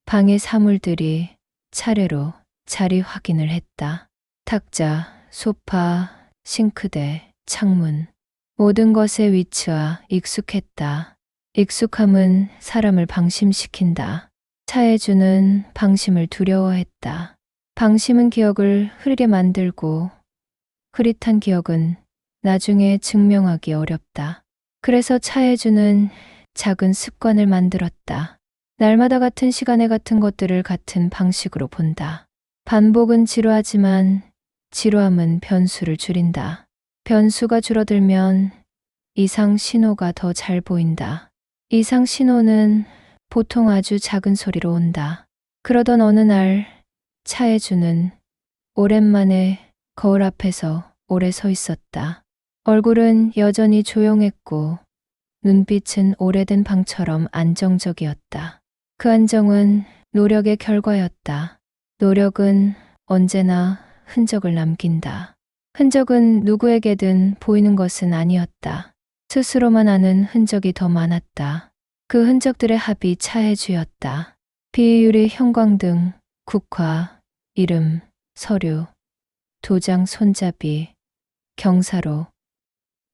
방의 사물들이 차례로 자리 확인을 했다. 탁자, 소파, 싱크대, 창문. 모든 것의 위치와 익숙했다. 익숙함은 사람을 방심시킨다. 차혜주는 방심을 두려워했다. 방심은 기억을 흐리게 만들고 흐릿한 기억은 나중에 증명하기 어렵다. 그래서 차혜주는 작은 습관을 만들었다. 날마다 같은 시간에 같은 것들을 같은 방식으로 본다. 반복은 지루하지만 지루함은 변수를 줄인다. 변수가 줄어들면 이상 신호가 더 잘 보인다. 이상 신호는 보통 아주 작은 소리로 온다. 그러던 어느 날 차혜주는 오랜만에 거울 앞에서 오래 서 있었다. 얼굴은 여전히 조용했고 눈빛은 오래된 방처럼 안정적이었다. 그 안정은 노력의 결과였다. 노력은 언제나 흔적을 남긴다. 흔적은 누구에게든 보이는 것은 아니었다. 스스로만 아는 흔적이 더 많았다. 그 흔적들의 합이 차혜주였다. 비유리, 형광등, 국화, 이름, 서류, 도장, 손잡이, 경사로,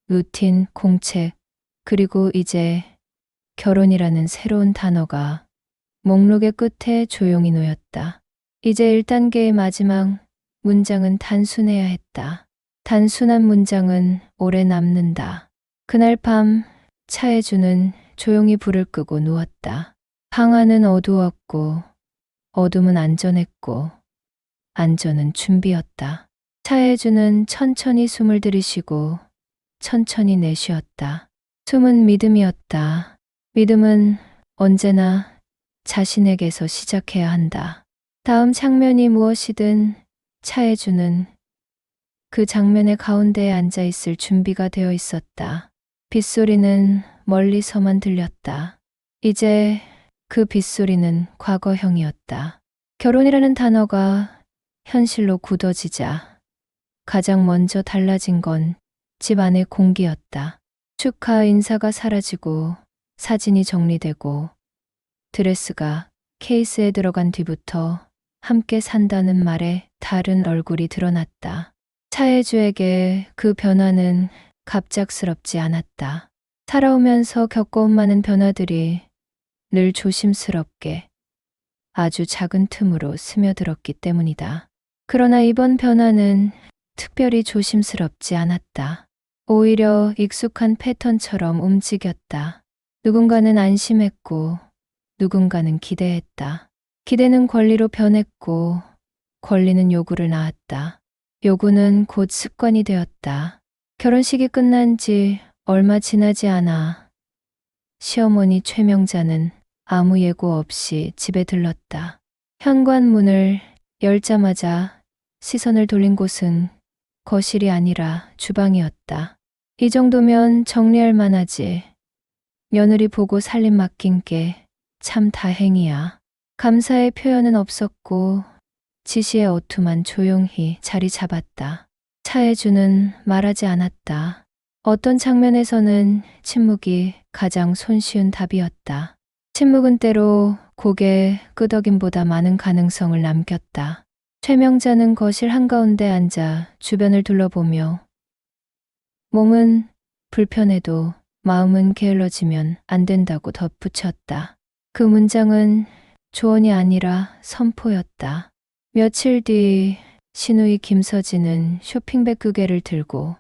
루틴, 공책, 그리고 이제 결혼이라는 새로운 단어가 목록의 끝에 조용히 놓였다. 이제 1단계의 마지막 문장은 단순해야 했다. 단순한 문장은 오래 남는다. 그날 밤 차혜주는 조용히 불을 끄고 누웠다. 방 안은 어두웠고 어둠은 안전했고 안전은 준비였다. 차혜주는 천천히 숨을 들이쉬고 천천히 내쉬었다. 숨은 믿음이었다. 믿음은 언제나 자신에게서 시작해야 한다. 다음 장면이 무엇이든 차혜주는 그 장면의 가운데에 앉아 있을 준비가 되어 있었다. 빗소리는 멀리서만 들렸다. 이제 그 빗소리는 과거형이었다. 결혼이라는 단어가 현실로 굳어지자 가장 먼저 달라진 건 집 안의 공기였다. 축하 인사가 사라지고 사진이 정리되고 드레스가 케이스에 들어간 뒤부터 함께 산다는 말에 다른 얼굴이 드러났다. 차혜주에게 그 변화는 갑작스럽지 않았다. 살아오면서 겪어온 많은 변화들이 늘 조심스럽게 아주 작은 틈으로 스며들었기 때문이다. 그러나 이번 변화는 특별히 조심스럽지 않았다. 오히려 익숙한 패턴처럼 움직였다. 누군가는 안심했고 누군가는 기대했다. 기대는 권리로 변했고 권리는 요구를 낳았다. 요구는 곧 습관이 되었다. 결혼식이 끝난 지 얼마 지나지 않아 시어머니 최명자는 아무 예고 없이 집에 들렀다. 현관문을 열자마자 시선을 돌린 곳은 거실이 아니라 주방이었다. 이 정도면 정리할 만하지. 며느리 보고 살림 맡긴 게 참 다행이야. 감사의 표현은 없었고 지시의 어투만 조용히 자리 잡았다. 차혜주는 말하지 않았다. 어떤 장면에서는 침묵이 가장 손쉬운 답이었다. 침묵은 때로 고개 끄덕임보다 많은 가능성을 남겼다. 최명자는 거실 한가운데 앉아 주변을 둘러보며 몸은 불편해도 마음은 게을러지면 안 된다고 덧붙였다. 그 문장은 조언이 아니라 선포였다. 며칠 뒤 시누이 김서진은 쇼핑백 2개를 들고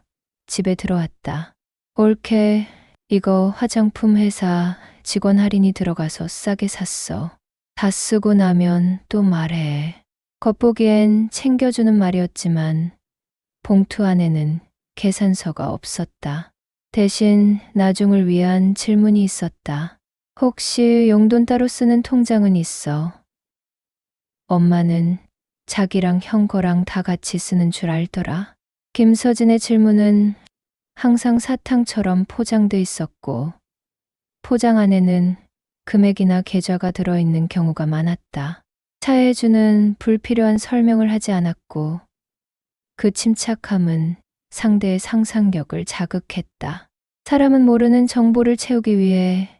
집에 들어왔다. 올케 이거 화장품 회사 직원 할인이 들어가서 싸게 샀어. 다 쓰고 나면 또 말해. 겉보기엔 챙겨주는 말이었지만 봉투 안에는 계산서가 없었다. 대신 나중을 위한 질문이 있었다. 혹시 용돈 따로 쓰는 통장은 있어? 엄마는 자기랑 형 거랑 다 같이 쓰는 줄 알더라. 김서진의 질문은 항상 사탕처럼 포장돼 있었고 포장 안에는 금액이나 계좌가 들어있는 경우가 많았다. 차혜주는 불필요한 설명을 하지 않았고 그 침착함은 상대의 상상력을 자극했다. 사람은 모르는 정보를 채우기 위해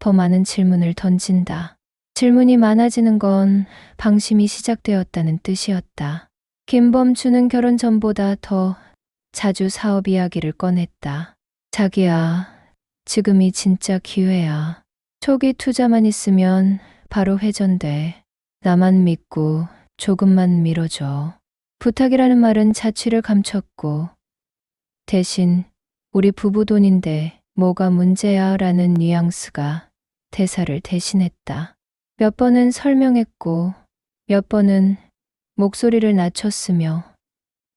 더 많은 질문을 던진다. 질문이 많아지는 건 방심이 시작되었다는 뜻이었다. 김범주는 결혼 전보다 더 자주 사업 이야기를 꺼냈다. 자기야, 지금이 진짜 기회야. 초기 투자만 있으면 바로 회전돼. 나만 믿고 조금만 밀어줘. 부탁이라는 말은 자취를 감췄고 대신 우리 부부 돈인데 뭐가 문제야 라는 뉘앙스가 대사를 대신했다. 몇 번은 설명했고 몇 번은 목소리를 낮췄으며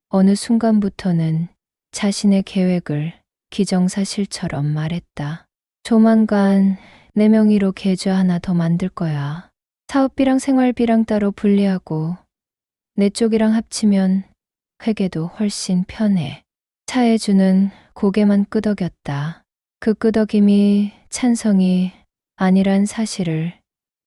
어느 순간부터는 자신의 계획을 기정사실처럼 말했다. 조만간 내 명의로 계좌 하나 더 만들 거야. 사업비랑 생활비랑 따로 분리하고 내 쪽이랑 합치면 회계도 훨씬 편해. 차혜주는 고개만 끄덕였다. 그 끄덕임이 찬성이 아니란 사실을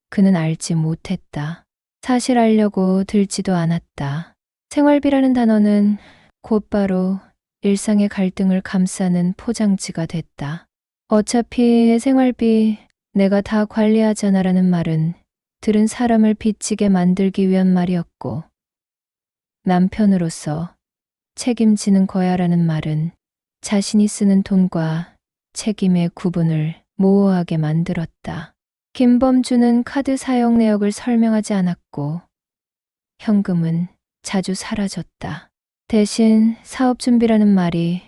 그는 알지 못했다. 사실 알려고 들지도 않았다. 생활비라는 단어는 곧바로 일상의 갈등을 감싸는 포장지가 됐다. 어차피 생활비 내가 다 관리하잖아라는 말은 들은 사람을 빚지게 만들기 위한 말이었고 남편으로서 책임지는 거야라는 말은 자신이 쓰는 돈과 책임의 구분을 모호하게 만들었다. 김범주는 카드 사용 내역을 설명하지 않았고 현금은 자주 사라졌다. 대신 사업 준비라는 말이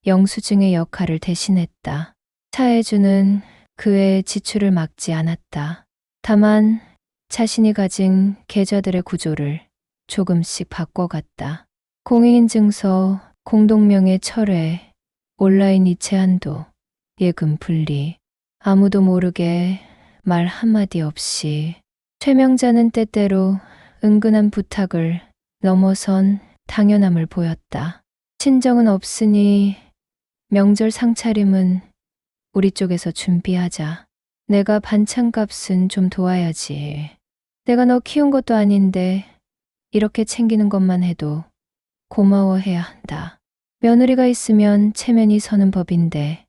영수증의 역할을 대신했다. 차혜주는 그의 지출을 막지 않았다. 다만 자신이 가진 계좌들의 구조를 조금씩 바꿔갔다. 공인인증서, 공동명의 철회, 온라인 이체 한도, 예금 분리, 아무도 모르게 말 한마디 없이 최명자는 때때로 은근한 부탁을 넘어선 당연함을 보였다. 친정은 없으니 명절 상차림은 우리 쪽에서 준비하자. 내가 반찬값은 좀 도와야지. 내가 너 키운 것도 아닌데 이렇게 챙기는 것만 해도 고마워해야 한다. 며느리가 있으면 체면이 서는 법인데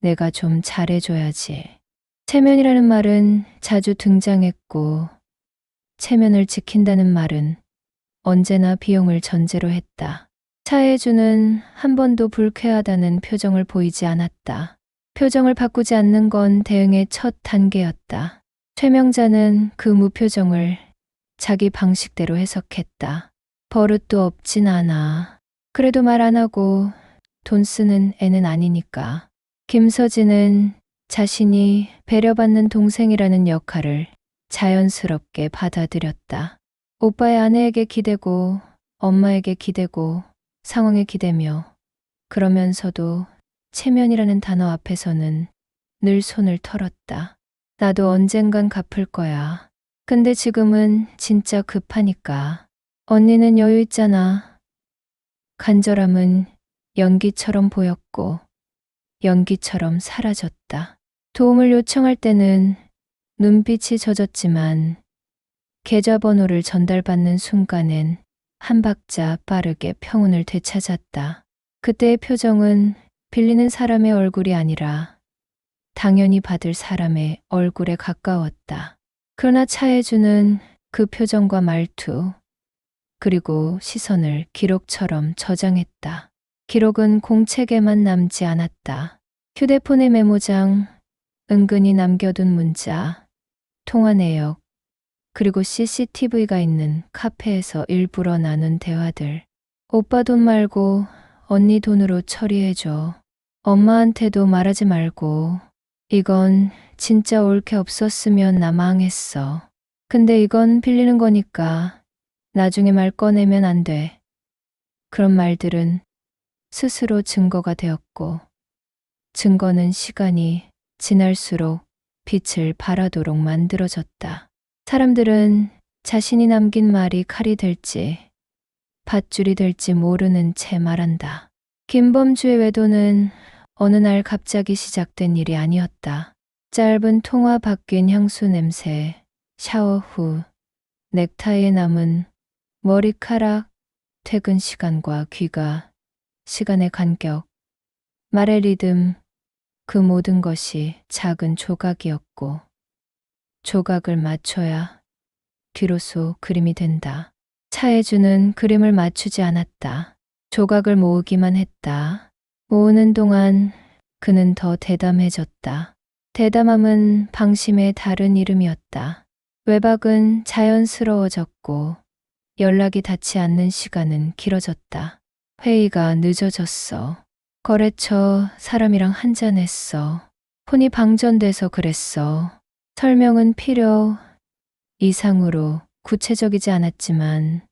내가 좀 잘해줘야지. 체면이라는 말은 자주 등장했고 체면을 지킨다는 말은 언제나 비용을 전제로 했다. 차혜주는 한 번도 불쾌하다는 표정을 보이지 않았다. 표정을 바꾸지 않는 건 대응의 첫 단계였다. 최명자는 그 무표정을 자기 방식대로 해석했다. 버릇도 없진 않아. 그래도 말 안 하고 돈 쓰는 애는 아니니까. 김서진은 자신이 배려받는 동생이라는 역할을 자연스럽게 받아들였다. 오빠의 아내에게 기대고 엄마에게 기대고 상황에 기대며 그러면서도 체면이라는 단어 앞에서는 늘 손을 털었다. 나도 언젠간 갚을 거야. 근데 지금은 진짜 급하니까. 언니는 여유 있잖아. 간절함은 연기처럼 보였고 연기처럼 사라졌다. 도움을 요청할 때는 눈빛이 젖었지만 계좌번호를 전달받는 순간엔 한 박자 빠르게 평온을 되찾았다. 그때의 표정은 빌리는 사람의 얼굴이 아니라 당연히 받을 사람의 얼굴에 가까웠다. 그러나 차혜주는 그 표정과 말투 그리고 시선을 기록처럼 저장했다. 기록은 공책에만 남지 않았다. 휴대폰의 메모장, 은근히 남겨둔 문자, 통화 내역, 그리고 CCTV가 있는 카페에서 일부러 나눈 대화들. 오빠 돈 말고 언니 돈으로 처리해줘. 엄마한테도 말하지 말고. 이건 진짜 올 게 없었으면 나 망했어. 근데 이건 빌리는 거니까 나중에 말 꺼내면 안 돼. 그런 말들은 스스로 증거가 되었고, 증거는 시간이 지날수록 빛을 발하도록 만들어졌다. 사람들은 자신이 남긴 말이 칼이 될지 밧줄이 될지 모르는 채 말한다. 김범주의 외도는 어느 날 갑자기 시작된 일이 아니었다. 짧은 통화 바뀐 향수 냄새, 샤워 후 넥타이에 남은 머리카락, 퇴근 시간과 귀가, 시간의 간격, 말의 리듬, 그 모든 것이 작은 조각이었고, 조각을 맞춰야 귀로소 그림이 된다. 차혜주는 그림을 맞추지 않았다. 조각을 모으기만 했다. 모으는 동안 그는 더 대담해졌다. 대담함은 방심의 다른 이름이었다. 외박은 자연스러워졌고 연락이 닿지 않는 시간은 길어졌다. 회의가 늦어졌어. 거래처 사람이랑 한잔했어. 폰이 방전돼서 그랬어. 설명은 필요 이상으로 구체적이지 않았지만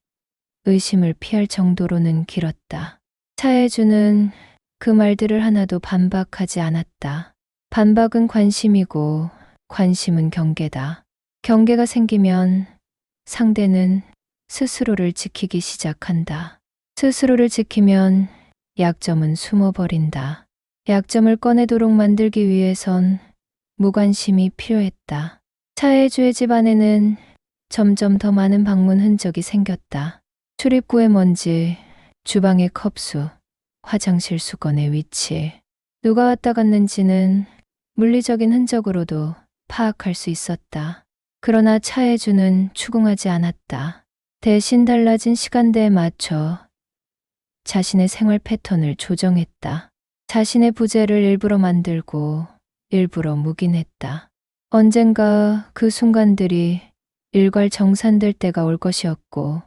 의심을 피할 정도로는 길었다. 차혜주는 그 말들을 하나도 반박하지 않았다. 반박은 관심이고 관심은 경계다. 경계가 생기면 상대는 스스로를 지키기 시작한다. 스스로를 지키면 약점은 숨어버린다. 약점을 꺼내도록 만들기 위해선 무관심이 필요했다. 차혜주의 집 안에는 점점 더 많은 방문 흔적이 생겼다. 출입구의 먼지, 주방의 컵수, 화장실 수건의 위치. 누가 왔다 갔는지는 물리적인 흔적으로도 파악할 수 있었다. 그러나 차혜주는 추궁하지 않았다. 대신 달라진 시간대에 맞춰 자신의 생활 패턴을 조정했다. 자신의 부재를 일부러 만들고 일부러 묵인했다. 언젠가 그 순간들이 일괄정산될 때가 올 것이었고,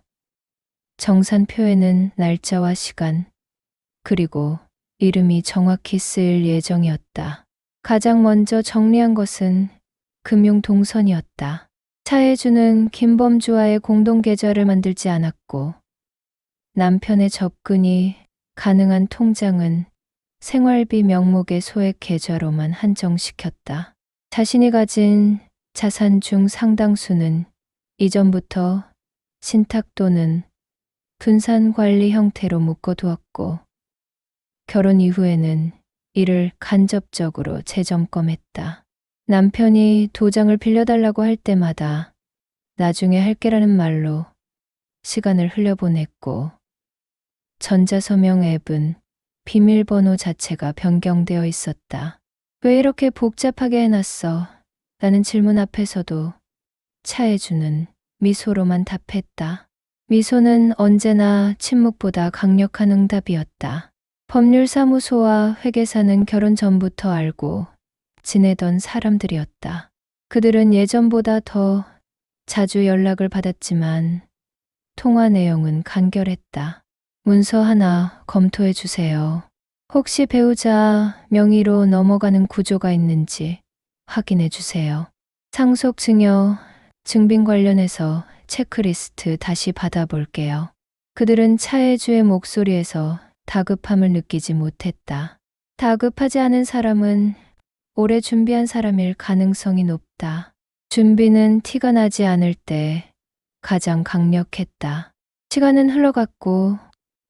정산표에는 날짜와 시간, 그리고 이름이 정확히 쓰일 예정이었다. 가장 먼저 정리한 것은 금융동선이었다. 차혜주는 김범주와의 공동계좌를 만들지 않았고, 남편의 접근이 가능한 통장은 생활비 명목의 소액 계좌로만 한정시켰다. 자신이 가진 자산 중 상당수는 이전부터 신탁 또는 분산 관리 형태로 묶어두었고, 결혼 이후에는 이를 간접적으로 재점검했다. 남편이 도장을 빌려달라고 할 때마다 나중에 할게라는 말로 시간을 흘려보냈고, 전자서명 앱은 비밀번호 자체가 변경되어 있었다. 왜 이렇게 복잡하게 해놨어? 라는 질문 앞에서도 차혜주는 미소로만 답했다. 미소는 언제나 침묵보다 강력한 응답이었다. 법률사무소와 회계사는 결혼 전부터 알고 지내던 사람들이었다. 그들은 예전보다 더 자주 연락을 받았지만 통화 내용은 간결했다. 문서 하나 검토해 주세요. 혹시 배우자 명의로 넘어가는 구조가 있는지 확인해 주세요. 상속 증여, 증빙 관련해서 체크리스트 다시 받아볼게요. 그들은 차혜주의 목소리에서 다급함을 느끼지 못했다. 다급하지 않은 사람은 오래 준비한 사람일 가능성이 높다. 준비는 티가 나지 않을 때 가장 강력했다. 시간은 흘러갔고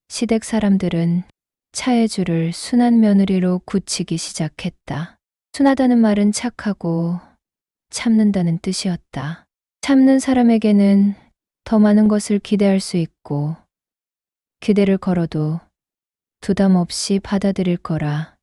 시댁 사람들은 차혜주를 순한 며느리로 굳히기 시작했다. 순하다는 말은 착하고 참는다는 뜻이었다. 참는 사람에게는 더 많은 것을 기대할 수 있고 기대를 걸어도 부담 없이 받아들일 거라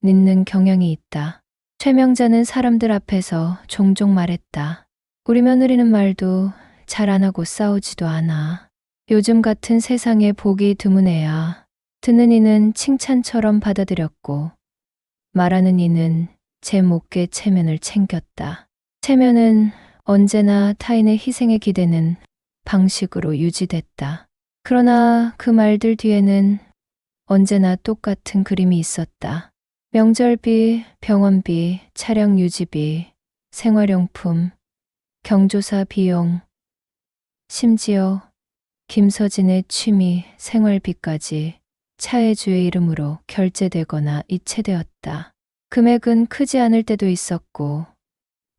믿는 경향이 있다. 최명자는 사람들 앞에서 종종 말했다. 우리 며느리는 말도 잘 안 하고 싸우지도 않아. 요즘 같은 세상에 보기 드문 애야. 듣는 이는 칭찬처럼 받아들였고 말하는 이는 제 목에 체면을 챙겼다. 체면은 언제나 타인의 희생에 기대는 방식으로 유지됐다. 그러나 그 말들 뒤에는 언제나 똑같은 그림이 있었다. 명절비, 병원비, 차량 유지비, 생활용품, 경조사 비용, 심지어 김서진의 취미, 생활비까지 차혜주의 이름으로 결제되거나 이체되었다. 금액은 크지 않을 때도 있었고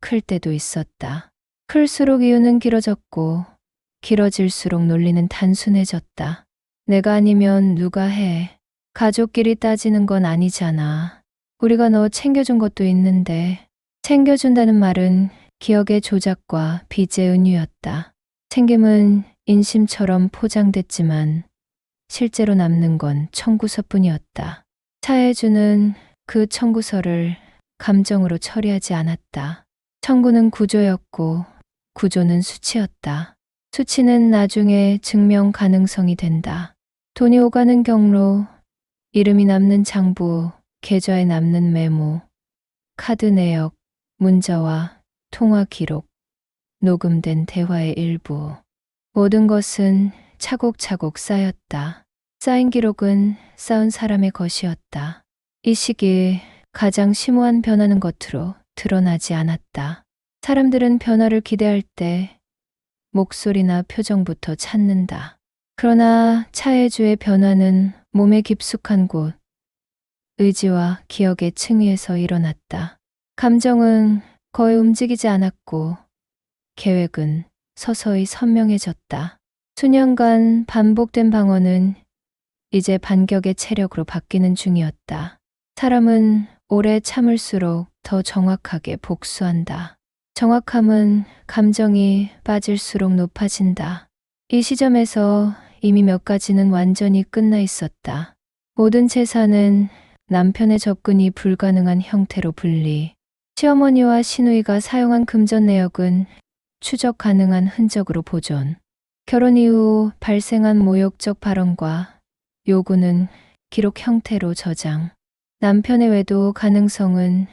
클 때도 있었다. 클수록 이유는 길어졌고 길어질수록 논리는 단순해졌다. 내가 아니면 누가 해? 가족끼리 따지는 건 아니잖아. 우리가 너 챙겨준 것도 있는데. 챙겨준다는 말은 기억의 조작과 빚의 은유였다. 챙김은 인심처럼 포장됐지만 실제로 남는 건 청구서뿐이었다. 차혜주는 그 청구서를 감정으로 처리하지 않았다. 청구는 구조였고 구조는 수치였다. 수치는 나중에 증명 가능성이 된다. 돈이 오가는 경로, 이름이 남는 장부, 계좌에 남는 메모, 카드 내역, 문자와 통화 기록, 녹음된 대화의 일부. 모든 것은 차곡차곡 쌓였다. 쌓인 기록은 쌓은 사람의 것이었다. 이 시기 가장 심오한 변화는 겉으로 드러나지 않았다. 사람들은 변화를 기대할 때 목소리나 표정부터 찾는다. 그러나 차혜주의 변화는 몸의 깊숙한 곳, 의지와 기억의 층위에서 일어났다. 감정은 거의 움직이지 않았고 계획은 서서히 선명해졌다. 수년간 반복된 방언은 이제 반격의 체력으로 바뀌는 중이었다. 사람은 오래 참을수록 더 정확하게 복수한다. 정확함은 감정이 빠질수록 높아진다. 이 시점에서 이미 몇 가지는 완전히 끝나 있었다. 모든 재산은 남편의 접근이 불가능한 형태로 분리, 시어머니와 시누이가 사용한 금전 내역은 추적 가능한 흔적으로 보존, 결혼 이후 발생한 모욕적 발언과 요구는 기록 형태로 저장, 남편의 외도 가능성은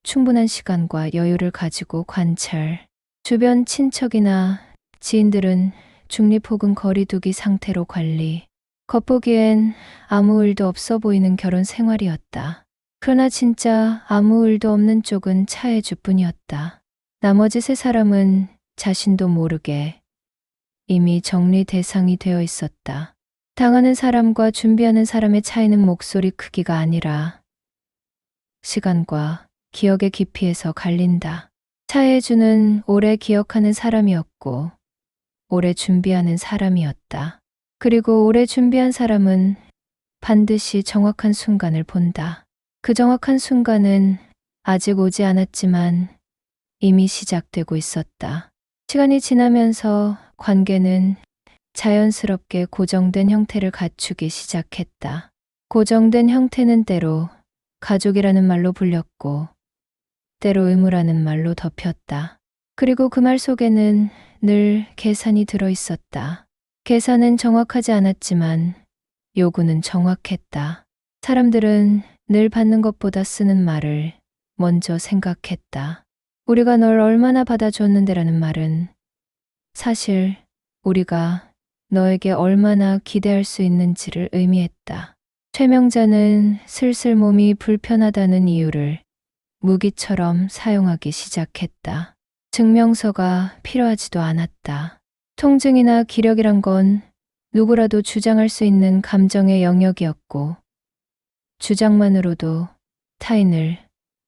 충분한 시간과 여유를 가지고 관찰, 주변 친척이나 지인들은 중립 혹은 거리두기 상태로 관리, 겉보기엔 아무 일도 없어 보이는 결혼 생활이었다. 그러나 진짜 아무 일도 없는 쪽은 차혜주뿐이었다. 나머지 세 사람은 자신도 모르게 이미 정리 대상이 되어 있었다. 당하는 사람과 준비하는 사람의 차이는 목소리 크기가 아니라 시간과 기억의 깊이에서 갈린다. 차혜주는 오래 기억하는 사람이었고 오래 준비하는 사람이었다. 그리고 오래 준비한 사람은 반드시 정확한 순간을 본다. 그 정확한 순간은 아직 오지 않았지만 이미 시작되고 있었다. 시간이 지나면서 관계는 자연스럽게 고정된 형태를 갖추기 시작했다. 고정된 형태는 때로 가족이라는 말로 불렸고 때로 의무라는 말로 덮였다. 그리고 그 말 속에는 늘 계산이 들어 있었다. 계산은 정확하지 않았지만 요구는 정확했다. 사람들은 늘 받는 것보다 쓰는 말을 먼저 생각했다. 우리가 널 얼마나 받아줬는데라는 말은 사실 우리가 너에게 얼마나 기대할 수 있는지를 의미했다. 최명자는 슬슬 몸이 불편하다는 이유를 무기처럼 사용하기 시작했다. 증명서가 필요하지도 않았다. 통증이나 기력이란 건 누구라도 주장할 수 있는 감정의 영역이었고 주장만으로도 타인을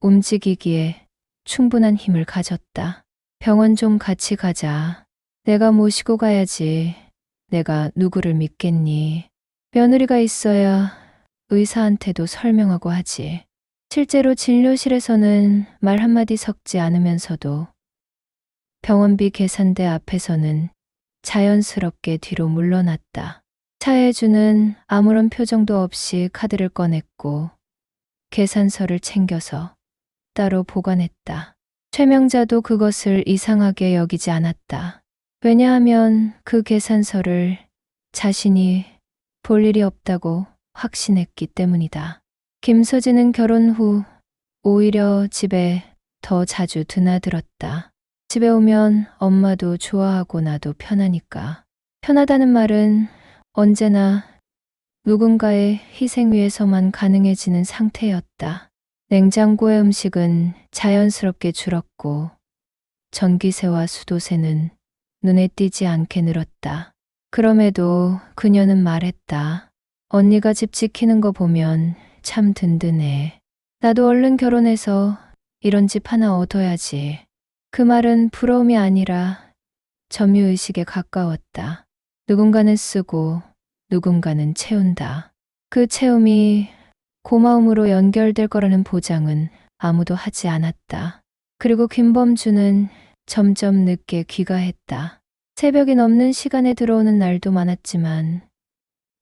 움직이기에 충분한 힘을 가졌다. 병원 좀 같이 가자. 내가 모시고 가야지. 내가 누구를 믿겠니? 며느리가 있어야 의사한테도 설명하고 하지. 실제로 진료실에서는 말 한마디 섞지 않으면서도 병원비 계산대 앞에서는 자연스럽게 뒤로 물러났다. 차혜주는 아무런 표정도 없이 카드를 꺼냈고 계산서를 챙겨서 따로 보관했다. 최명자도 그것을 이상하게 여기지 않았다. 왜냐하면 그 계산서를 자신이 볼 일이 없다고 확신했기 때문이다. 김서진은 결혼 후 오히려 집에 더 자주 드나들었다. 집에 오면 엄마도 좋아하고 나도 편하니까. 편하다는 말은 언제나 누군가의 희생 위에서만 가능해지는 상태였다. 냉장고의 음식은 자연스럽게 줄었고 전기세와 수도세는 눈에 띄지 않게 늘었다. 그럼에도 그녀는 말했다. 언니가 집 지키는 거 보면 참 든든해. 나도 얼른 결혼해서 이런 집 하나 얻어야지. 그 말은 부러움이 아니라 점유의식에 가까웠다. 누군가는 쓰고 누군가는 채운다. 그 채움이 고마움으로 연결될 거라는 보장은 아무도 하지 않았다. 그리고 김범주는 점점 늦게 귀가했다. 새벽이 넘는 시간에 들어오는 날도 많았지만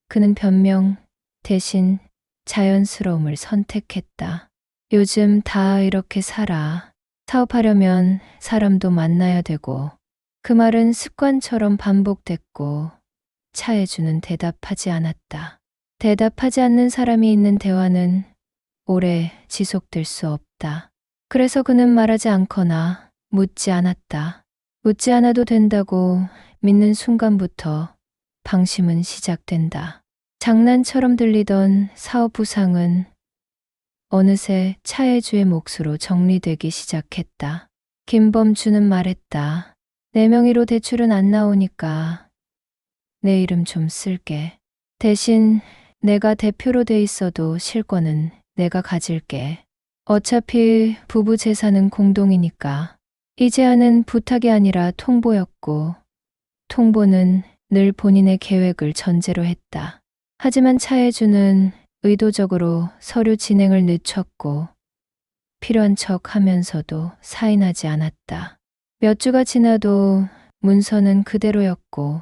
그는 변명 대신 자연스러움을 선택했다. 요즘 다 이렇게 살아. 사업하려면 사람도 만나야 되고. 그 말은 습관처럼 반복됐고 차혜주는 대답하지 않았다. 대답하지 않는 사람이 있는 대화는 오래 지속될 수 없다. 그래서 그는 말하지 않거나 묻지 않았다. 묻지 않아도 된다고 믿는 순간부터 방심은 시작된다. 장난처럼 들리던 사업 부상은 어느새 차혜주의 몫으로 정리되기 시작했다. 김범주는 말했다. 내 명의로 대출은 안 나오니까 내 이름 좀 쓸게. 대신 내가 대표로 돼 있어도 실권은 내가 가질게. 어차피 부부 재산은 공동이니까. 이 제안은 부탁이 아니라 통보였고 통보는 늘 본인의 계획을 전제로 했다. 하지만 차혜주는 의도적으로 서류 진행을 늦췄고 필요한 척 하면서도 사인하지 않았다. 몇 주가 지나도 문서는 그대로였고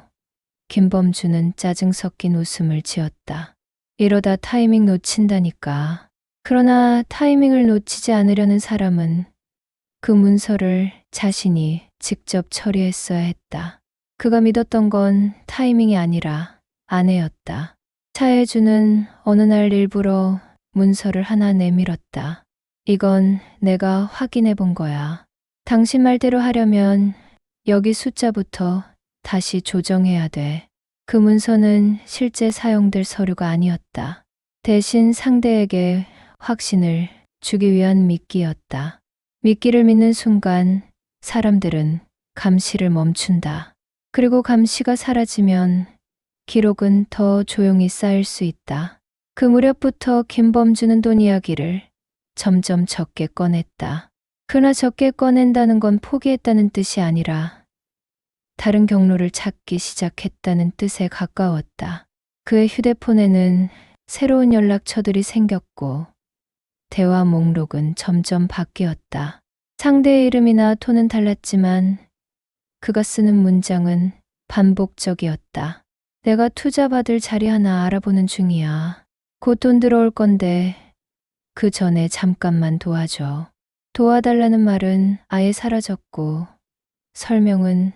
김범주는 짜증 섞인 웃음을 지었다. 이러다 타이밍 놓친다니까. 그러나 타이밍을 놓치지 않으려는 사람은 그 문서를 자신이 직접 처리했어야 했다. 그가 믿었던 건 타이밍이 아니라 아내였다. 차혜주는 어느 날 일부러 문서를 하나 내밀었다. 이건 내가 확인해 본 거야. 당신 말대로 하려면 여기 숫자부터 다시 조정해야 돼. 그 문서는 실제 사용될 서류가 아니었다. 대신 상대에게 확신을 주기 위한 미끼였다. 미끼를 믿는 순간 사람들은 감시를 멈춘다. 그리고 감시가 사라지면 기록은 더 조용히 쌓일 수 있다. 그 무렵부터 김범주는 돈 이야기를 점점 적게 꺼냈다. 그러나 적게 꺼낸다는 건 포기했다는 뜻이 아니라 다른 경로를 찾기 시작했다는 뜻에 가까웠다. 그의 휴대폰에는 새로운 연락처들이 생겼고 대화 목록은 점점 바뀌었다. 상대의 이름이나 톤은 달랐지만 그가 쓰는 문장은 반복적이었다. 내가 투자받을 자리 하나 알아보는 중이야. 곧 돈 들어올 건데 그 전에 잠깐만 도와줘. 도와달라는 말은 아예 사라졌고 설명은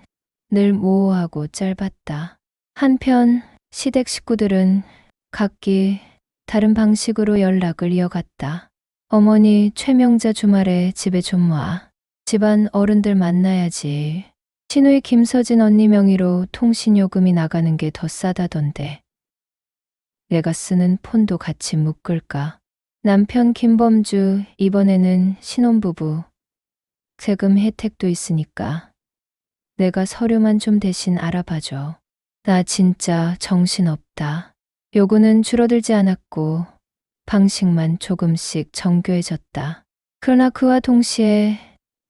늘 모호하고 짧았다. 한편 시댁 식구들은 각기 다른 방식으로 연락을 이어갔다. 어머니 최명자 주말에 집에 좀 와. 집안 어른들 만나야지. 시누이 김서진 언니 명의로 통신요금이 나가는 게 더 싸다던데. 내가 쓰는 폰도 같이 묶을까? 남편 김범주 이번에는 신혼부부. 세금 혜택도 있으니까. 내가 서류만 좀 대신 알아봐줘. 나 진짜 정신없다. 요구는 줄어들지 않았고 방식만 조금씩 정교해졌다. 그러나 그와 동시에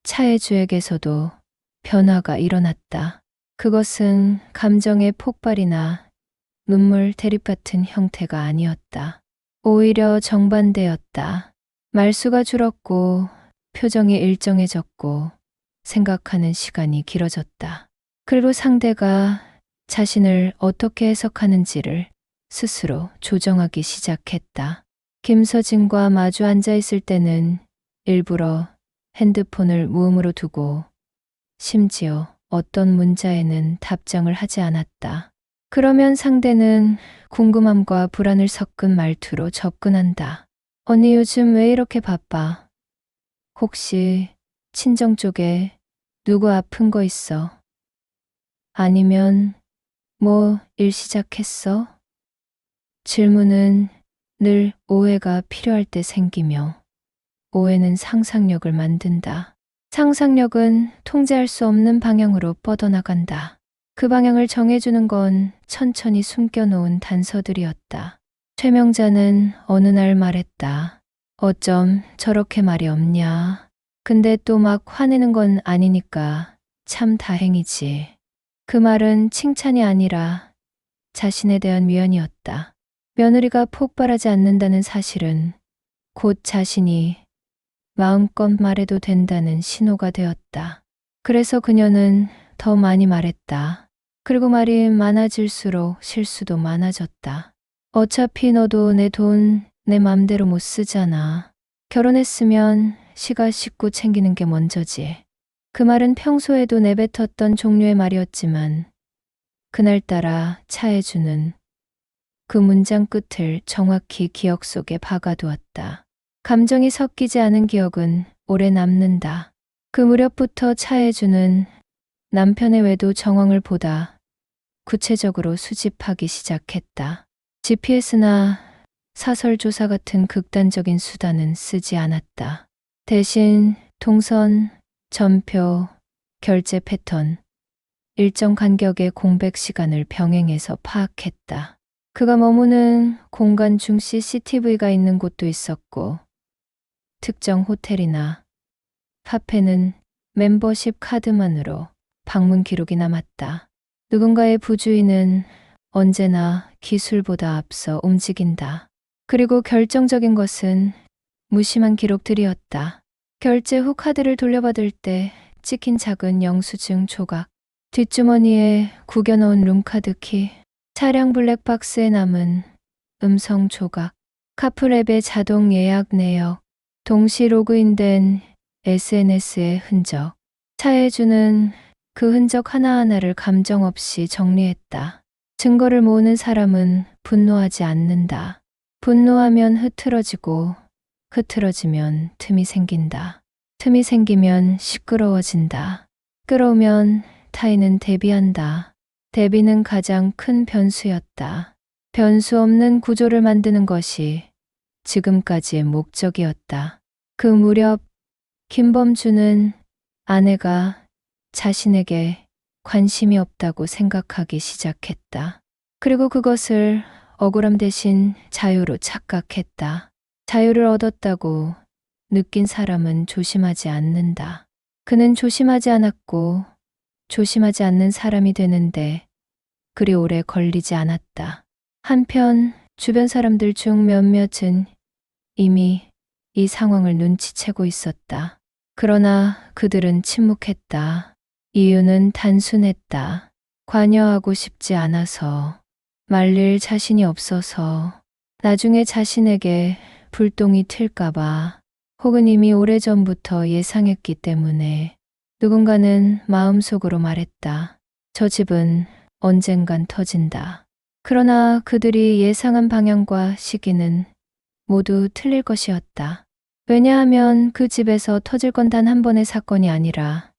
차혜주에게서도 변화가 일어났다. 그것은 감정의 폭발이나 눈물 대립 같은 형태가 아니었다. 오히려 정반대였다. 말수가 줄었고 표정이 일정해졌고 생각하는 시간이 길어졌다. 그리고 상대가 자신을 어떻게 해석하는지를 스스로 조정하기 시작했다. 김서진과 마주 앉아 있을 때는 일부러 핸드폰을 무음으로 두고 심지어 어떤 문자에는 답장을 하지 않았다. 그러면 상대는 궁금함과 불안을 섞은 말투로 접근한다. 언니 요즘 왜 이렇게 바빠? 혹시 친정 쪽에 누구 아픈 거 있어? 아니면 뭐 일 시작했어? 질문은 늘 오해가 필요할 때 생기며 오해는 상상력을 만든다. 상상력은 통제할 수 없는 방향으로 뻗어나간다. 그 방향을 정해주는 건 천천히 숨겨놓은 단서들이었다. 최명자는 어느 날 말했다. 어쩜 저렇게 말이 없냐. 근데 또 막 화내는 건 아니니까 참 다행이지. 그 말은 칭찬이 아니라 자신에 대한 위안이었다. 며느리가 폭발하지 않는다는 사실은 곧 자신이 마음껏 말해도 된다는 신호가 되었다. 그래서 그녀는 더 많이 말했다. 그리고 말이 많아질수록 실수도 많아졌다. 어차피 너도 내 돈 내 맘대로 못 쓰잖아. 결혼했으면 시가 식구 챙기는 게 먼저지. 그 말은 평소에도 내뱉었던 종류의 말이었지만 그날따라 차해주는 그 문장 끝을 정확히 기억 속에 박아두었다. 감정이 섞이지 않은 기억은 오래 남는다. 그 무렵부터 차해주는 남편의 외도 정황을 보다 구체적으로 수집하기 시작했다. GPS나 사설조사 같은 극단적인 수단은 쓰지 않았다. 대신 동선, 전표, 결제 패턴, 일정 간격의 공백 시간을 병행해서 파악했다. 그가 머무는 공간 중 CCTV가 있는 곳도 있었고, 특정 호텔이나 카페는 멤버십 카드만으로 방문 기록이 남았다. 누군가의 부주의는 언제나 기술보다 앞서 움직인다. 그리고 결정적인 것은 무심한 기록들이었다. 결제 후 카드를 돌려받을 때 찍힌 작은 영수증 조각, 뒷주머니에 구겨놓은 룸카드 키, 차량 블랙박스에 남은 음성 조각, 카풀 앱의 자동 예약 내역, 동시 로그인된 SNS의 흔적. 차해주는 그 흔적 하나하나를 감정 없이 정리했다. 증거를 모으는 사람은 분노하지 않는다. 분노하면 흐트러지고 흐트러지면 틈이 생긴다. 틈이 생기면 시끄러워진다. 시끄러우면 타인은 대비한다. 대비는 가장 큰 변수였다. 변수 없는 구조를 만드는 것이 지금까지의 목적이었다. 그 무렵 김범주는 아내가 자신에게 관심이 없다고 생각하기 시작했다. 그리고 그것을 억울함 대신 자유로 착각했다. 자유를 얻었다고 느낀 사람은 조심하지 않는다. 그는 조심하지 않았고 조심하지 않는 사람이 되는데 그리 오래 걸리지 않았다. 한편 주변 사람들 중 몇몇은 이미 이 상황을 눈치채고 있었다. 그러나 그들은 침묵했다. 이유는 단순했다. 관여하고 싶지 않아서, 말릴 자신이 없어서, 나중에 자신에게 불똥이 튈까봐, 혹은 이미 오래전부터 예상했기 때문에 누군가는 마음속으로 말했다. 저 집은 언젠간 터진다. 그러나 그들이 예상한 방향과 시기는 모두 틀릴 것이었다. 왜냐하면 그 집에서 터질 건 단 한 번의 사건이 아니라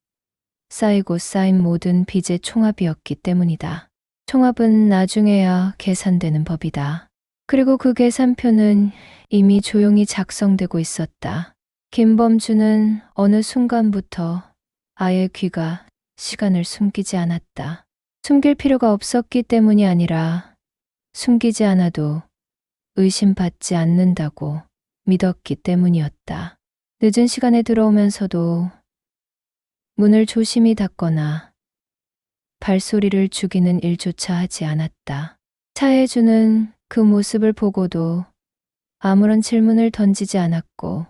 쌓이고 쌓인 모든 빚의 총합이었기 때문이다. 총합은 나중에야 계산되는 법이다. 그리고 그 계산표는 이미 조용히 작성되고 있었다. 김범주는 어느 순간부터 아예 귀가 시간을 숨기지 않았다. 숨길 필요가 없었기 때문이 아니라 숨기지 않아도 의심받지 않는다고 믿었기 때문이었다. 늦은 시간에 들어오면서도 문을 조심히 닫거나 발소리를 죽이는 일조차 하지 않았다. 차해주는 그 모습을 보고도 아무런 질문을 던지지 않았고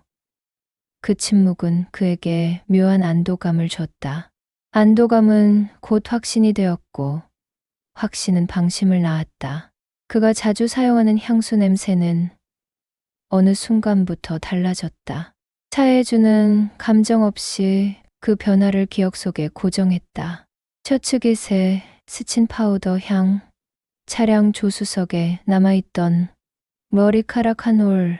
그 침묵은 그에게 묘한 안도감을 줬다. 안도감은 곧 확신이 되었고 확신은 방심을 낳았다. 그가 자주 사용하는 향수 냄새는 어느 순간부터 달라졌다. 차해주는 감정 없이 그 변화를 기억 속에 고정했다. 셔츠깃에 스친 파우더 향, 차량 조수석에 남아있던 머리카락 한 올,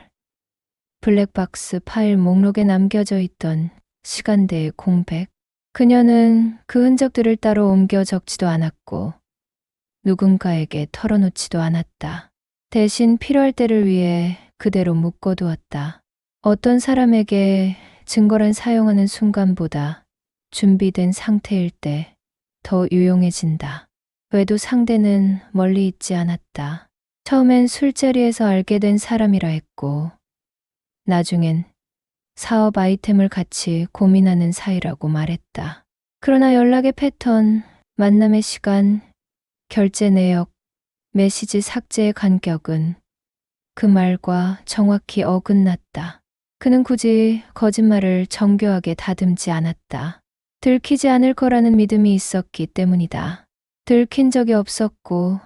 블랙박스 파일 목록에 남겨져 있던 시간대의 공백. 그녀는 그 흔적들을 따로 옮겨 적지도 않았고 누군가에게 털어놓지도 않았다. 대신 필요할 때를 위해 그대로 묶어두었다. 어떤 사람에게 증거란 사용하는 순간보다 준비된 상태일 때 더 유용해진다. 외도 상대는 멀리 있지 않았다. 처음엔 술자리에서 알게 된 사람이라 했고, 나중엔 사업 아이템을 같이 고민하는 사이라고 말했다. 그러나 연락의 패턴, 만남의 시간, 결제 내역, 메시지 삭제의 간격은 그 말과 정확히 어긋났다. 그는 굳이 거짓말을 정교하게 다듬지 않았다. 들키지 않을 거라는 믿음이 있었기 때문이다. 들킨 적이 없었고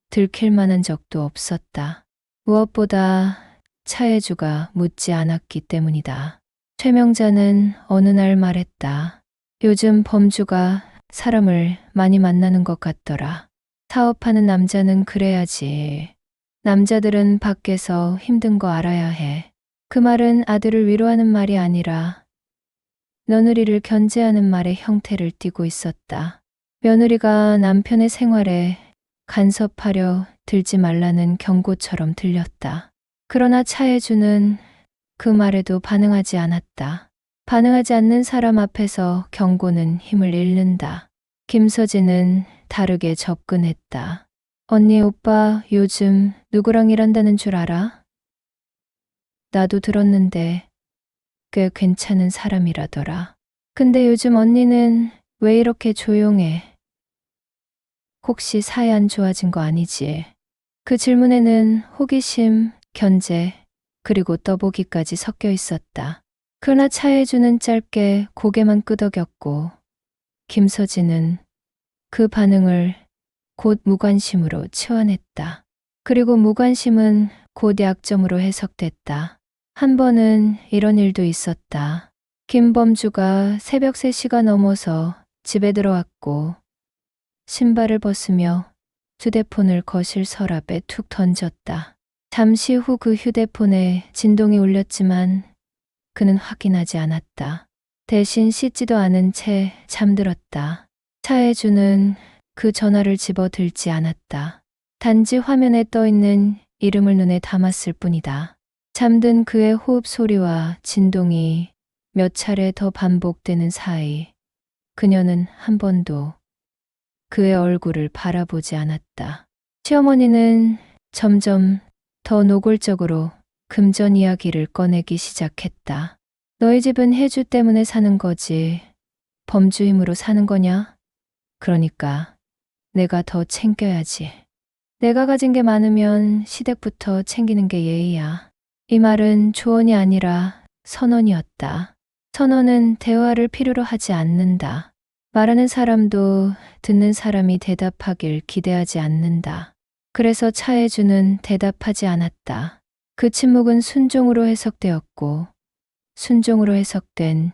들킬 만한 적도 없었다. 무엇보다 차혜주가 묻지 않았기 때문이다. 최명자는 어느 날 말했다. 요즘 범주가 사람을 많이 만나는 것 같더라. 사업하는 남자는 그래야지. 남자들은 밖에서 힘든 거 알아야 해. 그 말은 아들을 위로하는 말이 아니라 며느리를 견제하는 말의 형태를 띠고 있었다. 며느리가 남편의 생활에 간섭하려 들지 말라는 경고처럼 들렸다. 그러나 차혜주는 그 말에도 반응하지 않았다. 반응하지 않는 사람 앞에서 경고는 힘을 잃는다. 김서진은 다르게 접근했다. 언니, 오빠 요즘 누구랑 일한다는 줄 알아? 나도 들었는데 꽤 괜찮은 사람이라더라. 근데 요즘 언니는 왜 이렇게 조용해? 혹시 사이 안 좋아진 거 아니지? 그 질문에는 호기심, 견제, 그리고 떠보기까지 섞여 있었다. 그러나 차혜주는 짧게 고개만 끄덕였고 김서진은 그 반응을 곧 무관심으로 치환했다. 그리고 무관심은 곧 약점으로 해석됐다. 한 번은 이런 일도 있었다. 김범주가 새벽 3시가 넘어서 집에 들어왔고 신발을 벗으며 휴대폰을 거실 서랍에 툭 던졌다. 잠시 후 그 휴대폰에 진동이 울렸지만 그는 확인하지 않았다. 대신 씻지도 않은 채 잠들었다. 차혜주는 그 전화를 집어들지 않았다. 단지 화면에 떠있는 이름을 눈에 담았을 뿐이다. 잠든 그의 호흡 소리와 진동이 몇 차례 더 반복되는 사이 그녀는 한 번도 그의 얼굴을 바라보지 않았다. 시어머니는 점점 더 노골적으로 금전 이야기를 꺼내기 시작했다. 너희 집은 혜주 때문에 사는 거지. 범주 힘으로 사는 거냐? 그러니까 내가 더 챙겨야지. 내가 가진 게 많으면 시댁부터 챙기는 게 예의야. 이 말은 조언이 아니라 선언이었다. 선언은 대화를 필요로 하지 않는다. 말하는 사람도 듣는 사람이 대답하길 기대하지 않는다. 그래서 차혜주는 대답하지 않았다. 그 침묵은 순종으로 해석되었고 순종으로 해석된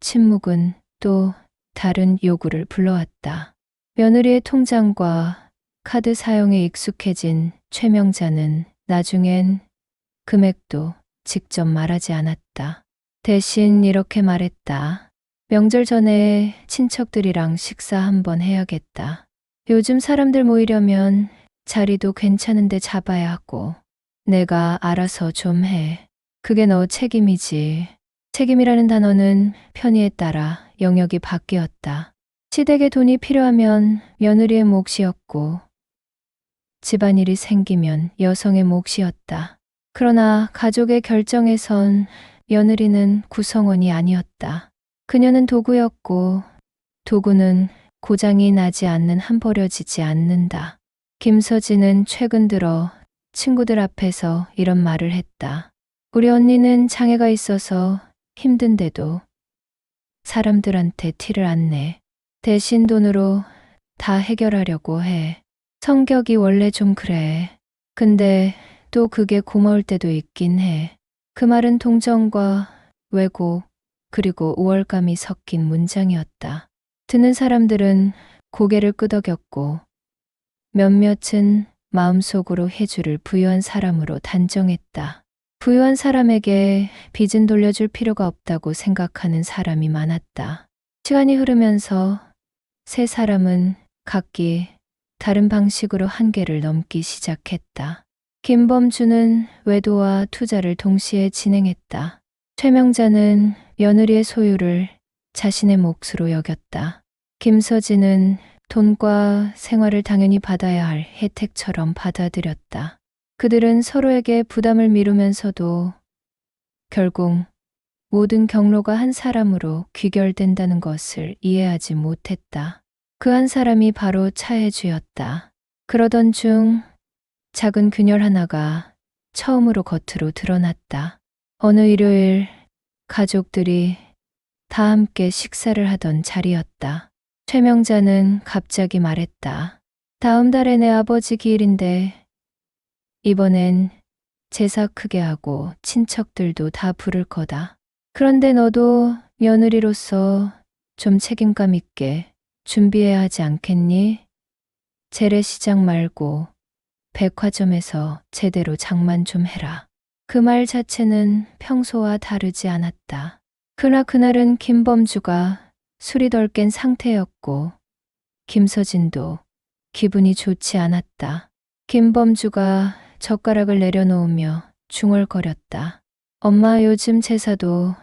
침묵은 또 다른 요구를 불러왔다. 며느리의 통장과 카드 사용에 익숙해진 최명자는 나중엔 금액도 직접 말하지 않았다. 대신 이렇게 말했다. 명절 전에 친척들이랑 식사 한번 해야겠다. 요즘 사람들 모이려면 자리도 괜찮은데 잡아야 하고 내가 알아서 좀 해. 그게 너 책임이지. 책임이라는 단어는 편의에 따라 영역이 바뀌었다. 시댁에 돈이 필요하면 며느리의 몫이었고 집안일이 생기면 여성의 몫이었다. 그러나 가족의 결정에선 며느리는 구성원이 아니었다. 그녀는 도구였고 도구는 고장이 나지 않는 한 버려지지 않는다. 김서진은 최근 들어 친구들 앞에서 이런 말을 했다. 우리 언니는 장애가 있어서 힘든데도 사람들한테 티를 안 내. 대신 돈으로 다 해결하려고 해. 성격이 원래 좀 그래. 근데 또 그게 고마울 때도 있긴 해. 그 말은 동정과 왜곡 그리고 우월감이 섞인 문장이었다. 듣는 사람들은 고개를 끄덕였고 몇몇은 마음속으로 혜주를 부유한 사람으로 단정했다. 부유한 사람에게 빚은 돌려줄 필요가 없다고 생각하는 사람이 많았다. 시간이 흐르면서 세 사람은 각기 다른 방식으로 한계를 넘기 시작했다. 김범주는 외도와 투자를 동시에 진행했다. 최명자는 며느리의 소유를 자신의 몫으로 여겼다. 김서진은 돈과 생활을 당연히 받아야 할 혜택처럼 받아들였다. 그들은 서로에게 부담을 미루면서도 결국 모든 경로가 한 사람으로 귀결된다는 것을 이해하지 못했다. 그 한 사람이 바로 차혜주였다. 그러던 중 작은 균열 하나가 처음으로 겉으로 드러났다. 어느 일요일 가족들이 다 함께 식사를 하던 자리였다. 최명자는 갑자기 말했다. 다음 달에 내 아버지 기일인데 이번엔 제사 크게 하고 친척들도 다 부를 거다. 그런데 너도 며느리로서 좀 책임감 있게 준비해야 하지 않겠니? 재래시장 말고 백화점에서 제대로 장만 좀 해라. 그 말 자체는 평소와 다르지 않았다. 그러나 그날은 김범주가 술이 덜 깬 상태였고 김서진도 기분이 좋지 않았다. 김범주가 젓가락을 내려놓으며 중얼거렸다. 엄마 요즘 제사도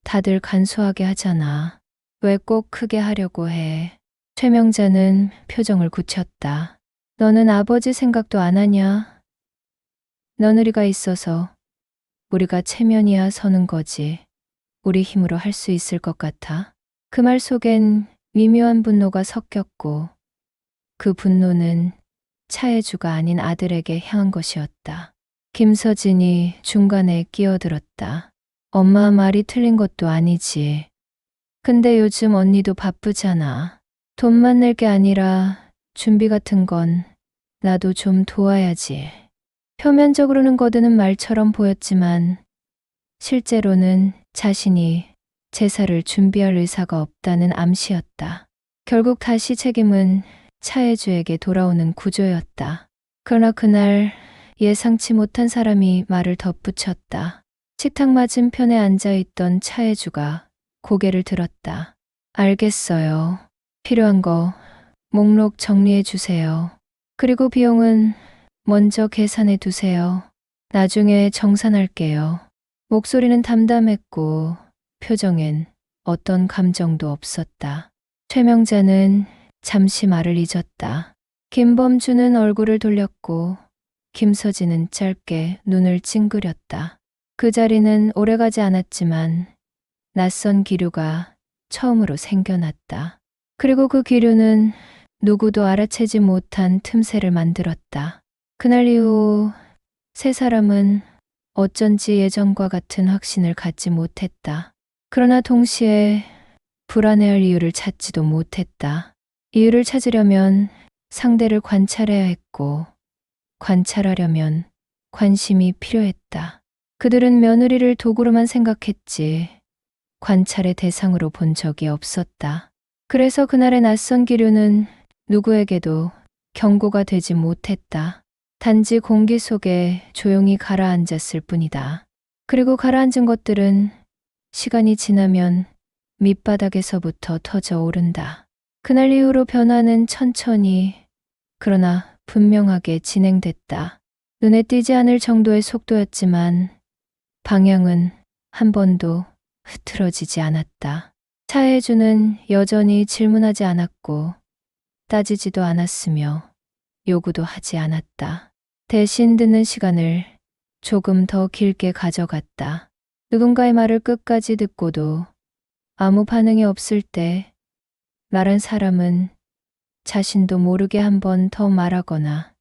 다들 간소하게 하잖아. 왜 꼭 크게 하려고 해? 최명자는 표정을 굳혔다. 너는 아버지 생각도 안 하냐? 며느리가 있어서 우리가 체면이야 서는 거지. 우리 힘으로 할 수 있을 것 같아? 그 말 속엔 미묘한 분노가 섞였고 그 분노는 차혜주가 아닌 아들에게 향한 것이었다. 김서진이 중간에 끼어들었다. 엄마 말이 틀린 것도 아니지. 근데 요즘 언니도 바쁘잖아. 돈만 낼 게 아니라 준비 같은 건 나도 좀 도와야지. 표면적으로는 거드는 말처럼 보였지만 실제로는 자신이 제사를 준비할 의사가 없다는 암시였다. 결국 다시 책임은 차혜주에게 돌아오는 구조였다. 그러나 그날 예상치 못한 사람이 말을 덧붙였다. 식탁 맞은편에 앉아있던 차혜주가 고개를 들었다. 알겠어요. 필요한 거 목록 정리해 주세요. 그리고 비용은 먼저 계산해 두세요. 나중에 정산할게요. 목소리는 담담했고 표정엔 어떤 감정도 없었다. 최명자는 잠시 말을 잊었다. 김범주는 얼굴을 돌렸고 김서진은 짧게 눈을 찡그렸다. 그 자리는 오래가지 않았지만 낯선 기류가 처음으로 생겨났다. 그리고 그 기류는 누구도 알아채지 못한 틈새를 만들었다. 그날 이후 세 사람은 어쩐지 예전과 같은 확신을 갖지 못했다. 그러나 동시에 불안해할 이유를 찾지도 못했다. 이유를 찾으려면 상대를 관찰해야 했고 관찰하려면 관심이 필요했다. 그들은 며느리를 도구로만 생각했지 관찰의 대상으로 본 적이 없었다. 그래서 그날의 낯선 기류는 누구에게도 경고가 되지 못했다. 단지 공기 속에 조용히 가라앉았을 뿐이다. 그리고 가라앉은 것들은 시간이 지나면 밑바닥에서부터 터져 오른다. 그날 이후로 변화는 천천히 그러나 분명하게 진행됐다. 눈에 띄지 않을 정도의 속도였지만 방향은 한 번도 흐트러지지 않았다. 차혜주는 여전히 질문하지 않았고 따지지도 않았으며 요구도 하지 않았다. 대신 듣는 시간을 조금 더 길게 가져갔다. 누군가의 말을 끝까지 듣고도 아무 반응이 없을 때 말한 사람은 자신도 모르게 한 번 더 말하거나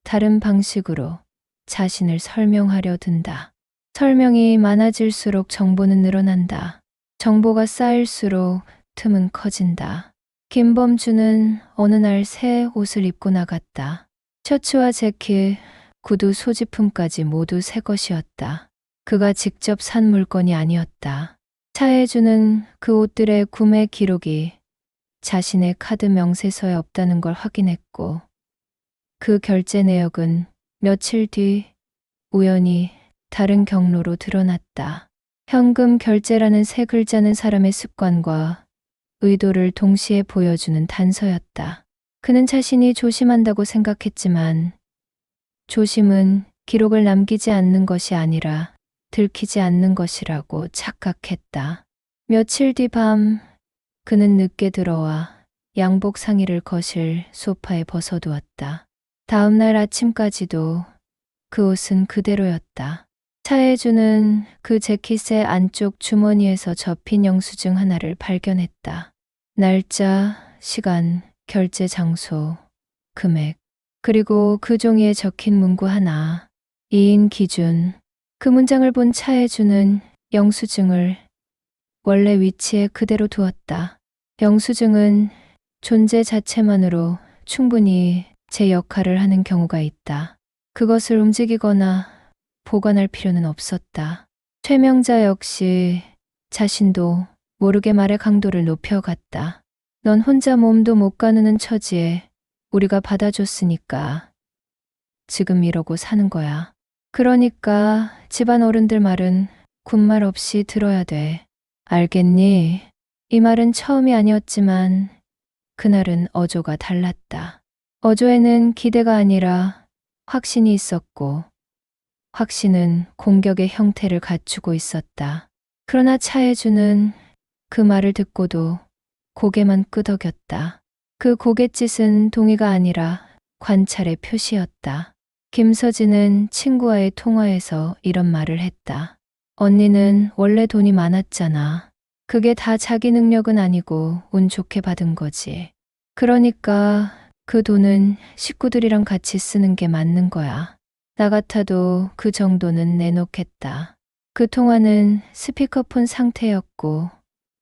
다른 방식으로 자신을 설명하려 든다. 설명이 많아질수록 정보는 늘어난다. 정보가 쌓일수록 틈은 커진다. 김범주는 어느 날 새 옷을 입고 나갔다. 셔츠와 재킷, 구두 소지품까지 모두 새 것이었다. 그가 직접 산 물건이 아니었다. 차혜주는 그 옷들의 구매 기록이 자신의 카드 명세서에 없다는 걸 확인했고 그 결제 내역은 며칠 뒤 우연히 다른 경로로 드러났다. 현금 결제라는 세 글자는 사람의 습관과 의도를 동시에 보여주는 단서였다. 그는 자신이 조심한다고 생각했지만 조심은 기록을 남기지 않는 것이 아니라 들키지 않는 것이라고 착각했다. 며칠 뒤 밤 그는 늦게 들어와 양복 상의를 거실 소파에 벗어두었다. 다음 날 아침까지도 그 옷은 그대로였다. 차혜주는 그 재킷의 안쪽 주머니에서 접힌 영수증 하나를 발견했다. 날짜, 시간, 결제 장소, 금액, 그리고 그 종이에 적힌 문구 하나. 2인 기준. 그 문장을 본 차혜주는 영수증을 원래 위치에 그대로 두었다. 영수증은 존재 자체만으로 충분히 제 역할을 하는 경우가 있다. 그것을 움직이거나 보관할 필요는 없었다. 최명자 역시 자신도 모르게 말의 강도를 높여갔다. 넌 혼자 몸도 못 가누는 처지에 우리가 받아줬으니까 지금 이러고 사는 거야. 그러니까 집안 어른들 말은 군말 없이 들어야 돼. 알겠니? 이 말은 처음이 아니었지만 그날은 어조가 달랐다. 어조에는 기대가 아니라 확신이 있었고 확신은 공격의 형태를 갖추고 있었다. 그러나 차혜주는 그 말을 듣고도 고개만 끄덕였다. 그 고갯짓은 동의가 아니라 관찰의 표시였다. 김서진은 친구와의 통화에서 이런 말을 했다. 언니는 원래 돈이 많았잖아. 그게 다 자기 능력은 아니고 운 좋게 받은 거지. 그러니까 그 돈은 식구들이랑 같이 쓰는 게 맞는 거야. 나 같아도 그 정도는 내놓겠다. 그 통화는 스피커폰 상태였고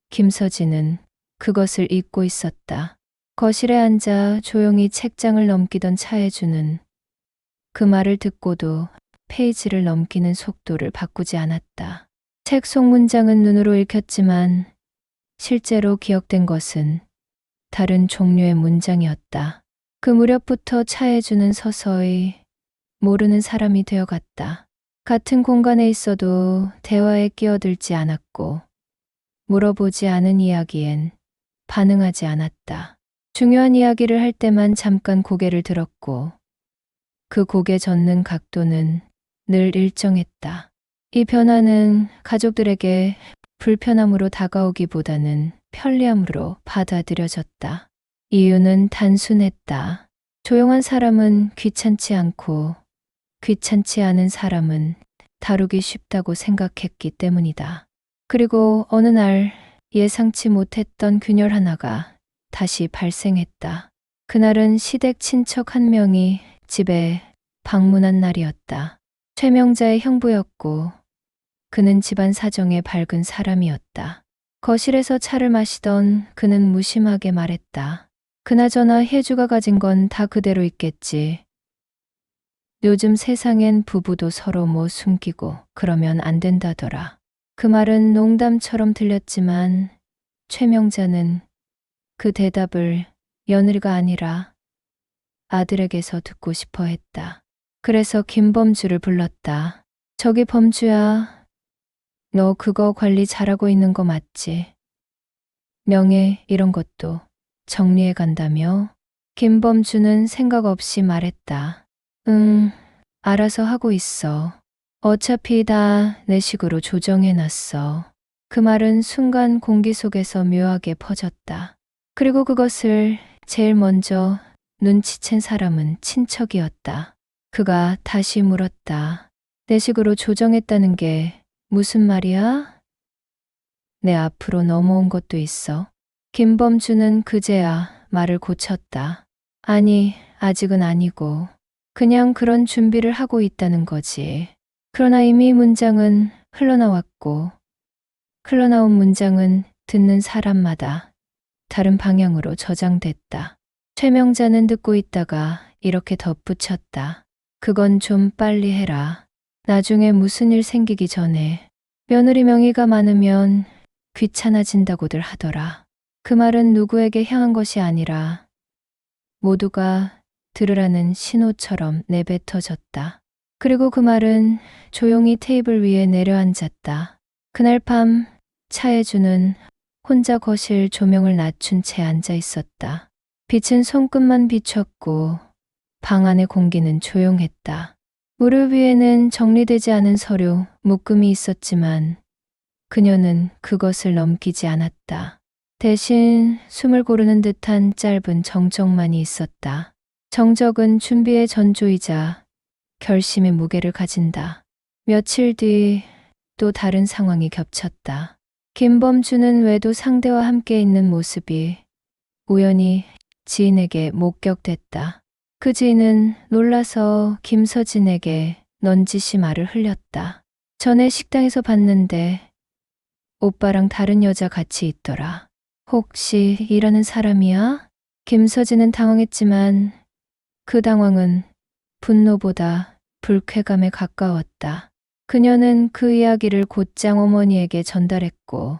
김서진은 그것을 잊고 있었다. 거실에 앉아 조용히 책장을 넘기던 차혜주는 그 말을 듣고도 페이지를 넘기는 속도를 바꾸지 않았다. 책 속 문장은 눈으로 읽혔지만 실제로 기억된 것은 다른 종류의 문장이었다. 그 무렵부터 차혜주는 서서히 모르는 사람이 되어갔다. 같은 공간에 있어도 대화에 끼어들지 않았고 물어보지 않은 이야기엔 반응하지 않았다. 중요한 이야기를 할 때만 잠깐 고개를 들었고 그 고개 젓는 각도는 늘 일정했다. 이 변화는 가족들에게 불편함으로 다가오기보다는 편리함으로 받아들여졌다. 이유는 단순했다. 조용한 사람은 귀찮지 않고 귀찮지 않은 사람은 다루기 쉽다고 생각했기 때문이다. 그리고 어느 날 예상치 못했던 균열 하나가 다시 발생했다. 그날은 시댁 친척 한 명이 집에 방문한 날이었다. 최명자의 형부였고 그는 집안 사정에 밝은 사람이었다. 거실에서 차를 마시던 그는 무심하게 말했다. 그나저나 혜주가 가진 건 다 그대로 있겠지. 요즘 세상엔 부부도 서로 뭐 숨기고 그러면 안 된다더라. 그 말은 농담처럼 들렸지만 최명자는 그 대답을 며느리가 아니라 아들에게서 듣고 싶어 했다. 그래서 김범주를 불렀다. 저기 범주야, 너 그거 관리 잘하고 있는 거 맞지? 명예 이런 것도 정리해 간다며? 김범주는 생각 없이 말했다. 응, 알아서 하고 있어. 어차피 다 내 식으로 조정해놨어. 그 말은 순간 공기 속에서 묘하게 퍼졌다. 그리고 그것을 제일 먼저 눈치챈 사람은 친척이었다. 그가 다시 물었다. 내 식으로 조정했다는 게 무슨 말이야? 내 앞으로 넘어온 것도 있어. 김범주는 그제야 말을 고쳤다. 아니, 아직은 아니고 그냥 그런 준비를 하고 있다는 거지. 그러나 이미 문장은 흘러나왔고 흘러나온 문장은 듣는 사람마다 다른 방향으로 저장됐다. 최명자는 듣고 있다가 이렇게 덧붙였다. 그건 좀 빨리 해라. 나중에 무슨 일 생기기 전에. 며느리 명의가 많으면 귀찮아진다고들 하더라. 그 말은 누구에게 향한 것이 아니라 모두가 들으라는 신호처럼 내뱉어졌다. 그리고 그 말은 조용히 테이블 위에 내려앉았다. 그날 밤 차혜주는 혼자 거실 조명을 낮춘 채 앉아 있었다. 빛은 손끝만 비췄고 방 안의 공기는 조용했다. 무릎 위에는 정리되지 않은 서류, 묶음이 있었지만 그녀는 그것을 넘기지 않았다. 대신 숨을 고르는 듯한 짧은 정적만이 있었다. 정적은 준비의 전조이자 결심의 무게를 가진다. 며칠 뒤 또 다른 상황이 겹쳤다. 김범주는 외도 상대와 함께 있는 모습이 우연히 지인에게 목격됐다. 그 지인은 놀라서 김서진에게 넌지시 말을 흘렸다. 전에 식당에서 봤는데 오빠랑 다른 여자 같이 있더라. 혹시 일하는 사람이야? 김서진은 당황했지만 그 당황은 분노보다 불쾌감에 가까웠다. 그녀는 그 이야기를 곧장 어머니에게 전달했고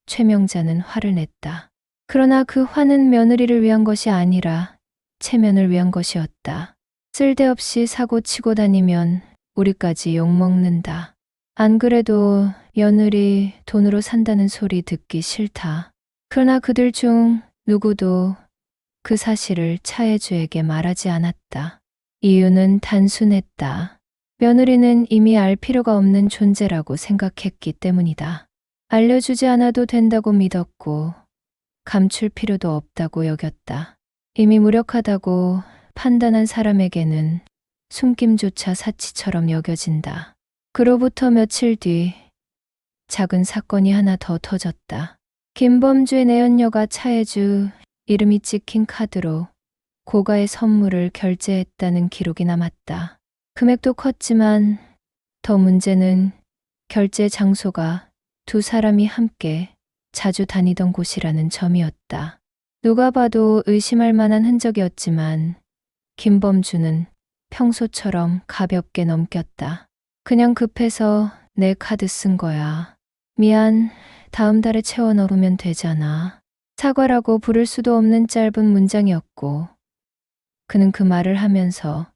최명자는 화를 냈다. 그러나 그 화는 며느리를 위한 것이 아니라 체면을 위한 것이었다. 쓸데없이 사고 치고 다니면 우리까지 욕먹는다. 안 그래도 며느리 돈으로 산다는 소리 듣기 싫다. 그러나 그들 중 누구도 그 사실을 차혜주에게 말하지 않았다. 이유는 단순했다. 며느리는 이미 알 필요가 없는 존재라고 생각했기 때문이다. 알려주지 않아도 된다고 믿었고 감출 필요도 없다고 여겼다. 이미 무력하다고 판단한 사람에게는 숨김조차 사치처럼 여겨진다. 그로부터 며칠 뒤 작은 사건이 하나 더 터졌다. 김범주의 내연녀가 차혜주 이름이 찍힌 카드로 고가의 선물을 결제했다는 기록이 남았다. 금액도 컸지만 더 문제는 결제 장소가 두 사람이 함께 자주 다니던 곳이라는 점이었다. 누가 봐도 의심할 만한 흔적이었지만 김범주는 평소처럼 가볍게 넘겼다. 그냥 급해서 내 카드 쓴 거야. 미안, 다음 달에 채워 넣으면 되잖아. 사과라고 부를 수도 없는 짧은 문장이었고 그는 그 말을 하면서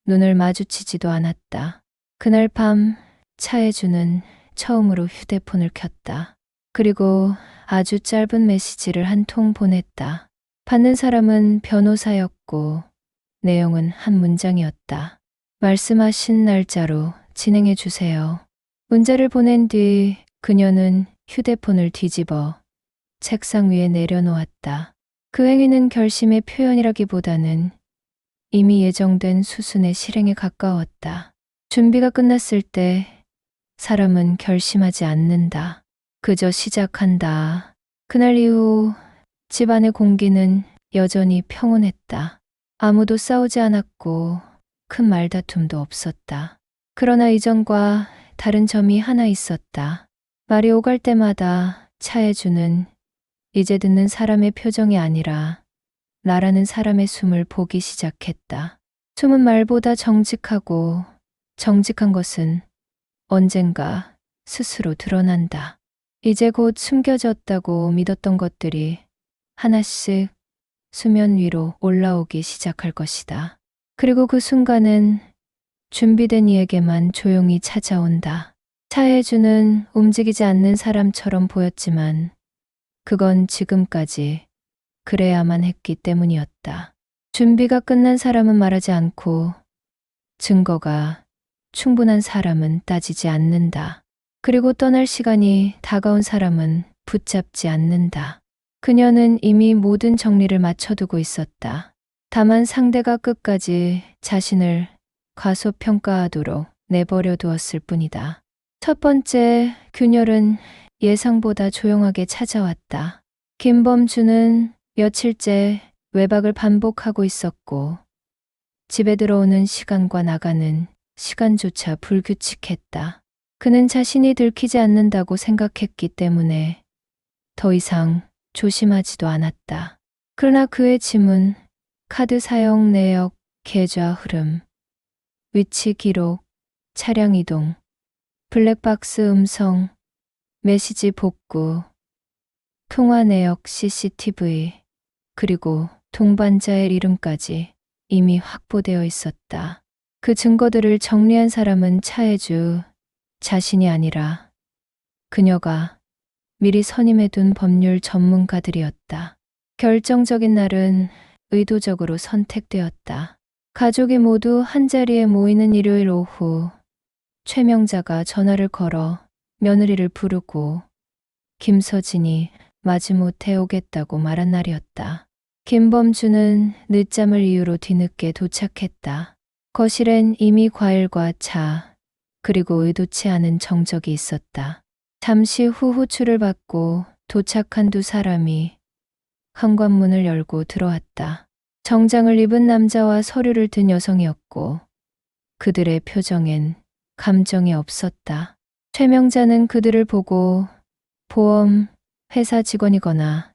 눈을 마주치지도 않았다. 그날 밤 차혜주는 처음으로 휴대폰을 켰다. 그리고 아주 짧은 메시지를 한 통 보냈다. 받는 사람은 변호사였고 내용은 한 문장이었다. 말씀하신 날짜로 진행해 주세요. 문자를 보낸 뒤 그녀는 휴대폰을 뒤집어 책상 위에 내려놓았다. 그 행위는 결심의 표현이라기보다는 이미 예정된 수순의 실행에 가까웠다. 준비가 끝났을 때 사람은 결심하지 않는다. 그저 시작한다. 그날 이후 집안의 공기는 여전히 평온했다. 아무도 싸우지 않았고 큰 말다툼도 없었다. 그러나 이전과 다른 점이 하나 있었다. 말이 오갈 때마다 차혜주는 이제 듣는 사람의 표정이 아니라 나라는 사람의 숨을 보기 시작했다. 숨은 말보다 정직하고 정직한 것은 언젠가 스스로 드러난다. 이제 곧 숨겨졌다고 믿었던 것들이 하나씩 수면 위로 올라오기 시작할 것이다. 그리고 그 순간은 준비된 이에게만 조용히 찾아온다. 차혜주는 움직이지 않는 사람처럼 보였지만 그건 지금까지 그래야만 했기 때문이었다. 준비가 끝난 사람은 말하지 않고 증거가 충분한 사람은 따지지 않는다. 그리고 떠날 시간이 다가온 사람은 붙잡지 않는다. 그녀는 이미 모든 정리를 마쳐두고 있었다. 다만 상대가 끝까지 자신을 과소평가하도록 내버려 두었을 뿐이다. 첫 번째 균열은 예상보다 조용하게 찾아왔다. 김범주는 며칠째 외박을 반복하고 있었고 집에 들어오는 시간과 나가는 시간조차 불규칙했다. 그는 자신이 들키지 않는다고 생각했기 때문에 더 이상 조심하지도 않았다. 그러나 그의 짐은 카드 사용 내역, 계좌 흐름, 위치 기록, 차량 이동, 블랙박스 음성, 메시지 복구, 통화 내역 CCTV, 그리고 동반자의 이름까지 이미 확보되어 있었다. 그 증거들을 정리한 사람은 차혜주 자신이 아니라 그녀가 미리 선임해둔 법률 전문가들이었다. 결정적인 날은 의도적으로 선택되었다. 가족이 모두 한자리에 모이는 일요일 오후 최명자가 전화를 걸어 며느리를 부르고 김서진이 마지못해 오겠다고 말한 날이었다. 김범주는 늦잠을 이유로 뒤늦게 도착했다. 거실엔 이미 과일과 차, 그리고 의도치 않은 정적이 있었다. 잠시 후 호출을 받고 도착한 두 사람이 현관문을 열고 들어왔다. 정장을 입은 남자와 서류를 든 여성이었고 그들의 표정엔 감정이 없었다. 최명자는 그들을 보고 보험 회사 직원이거나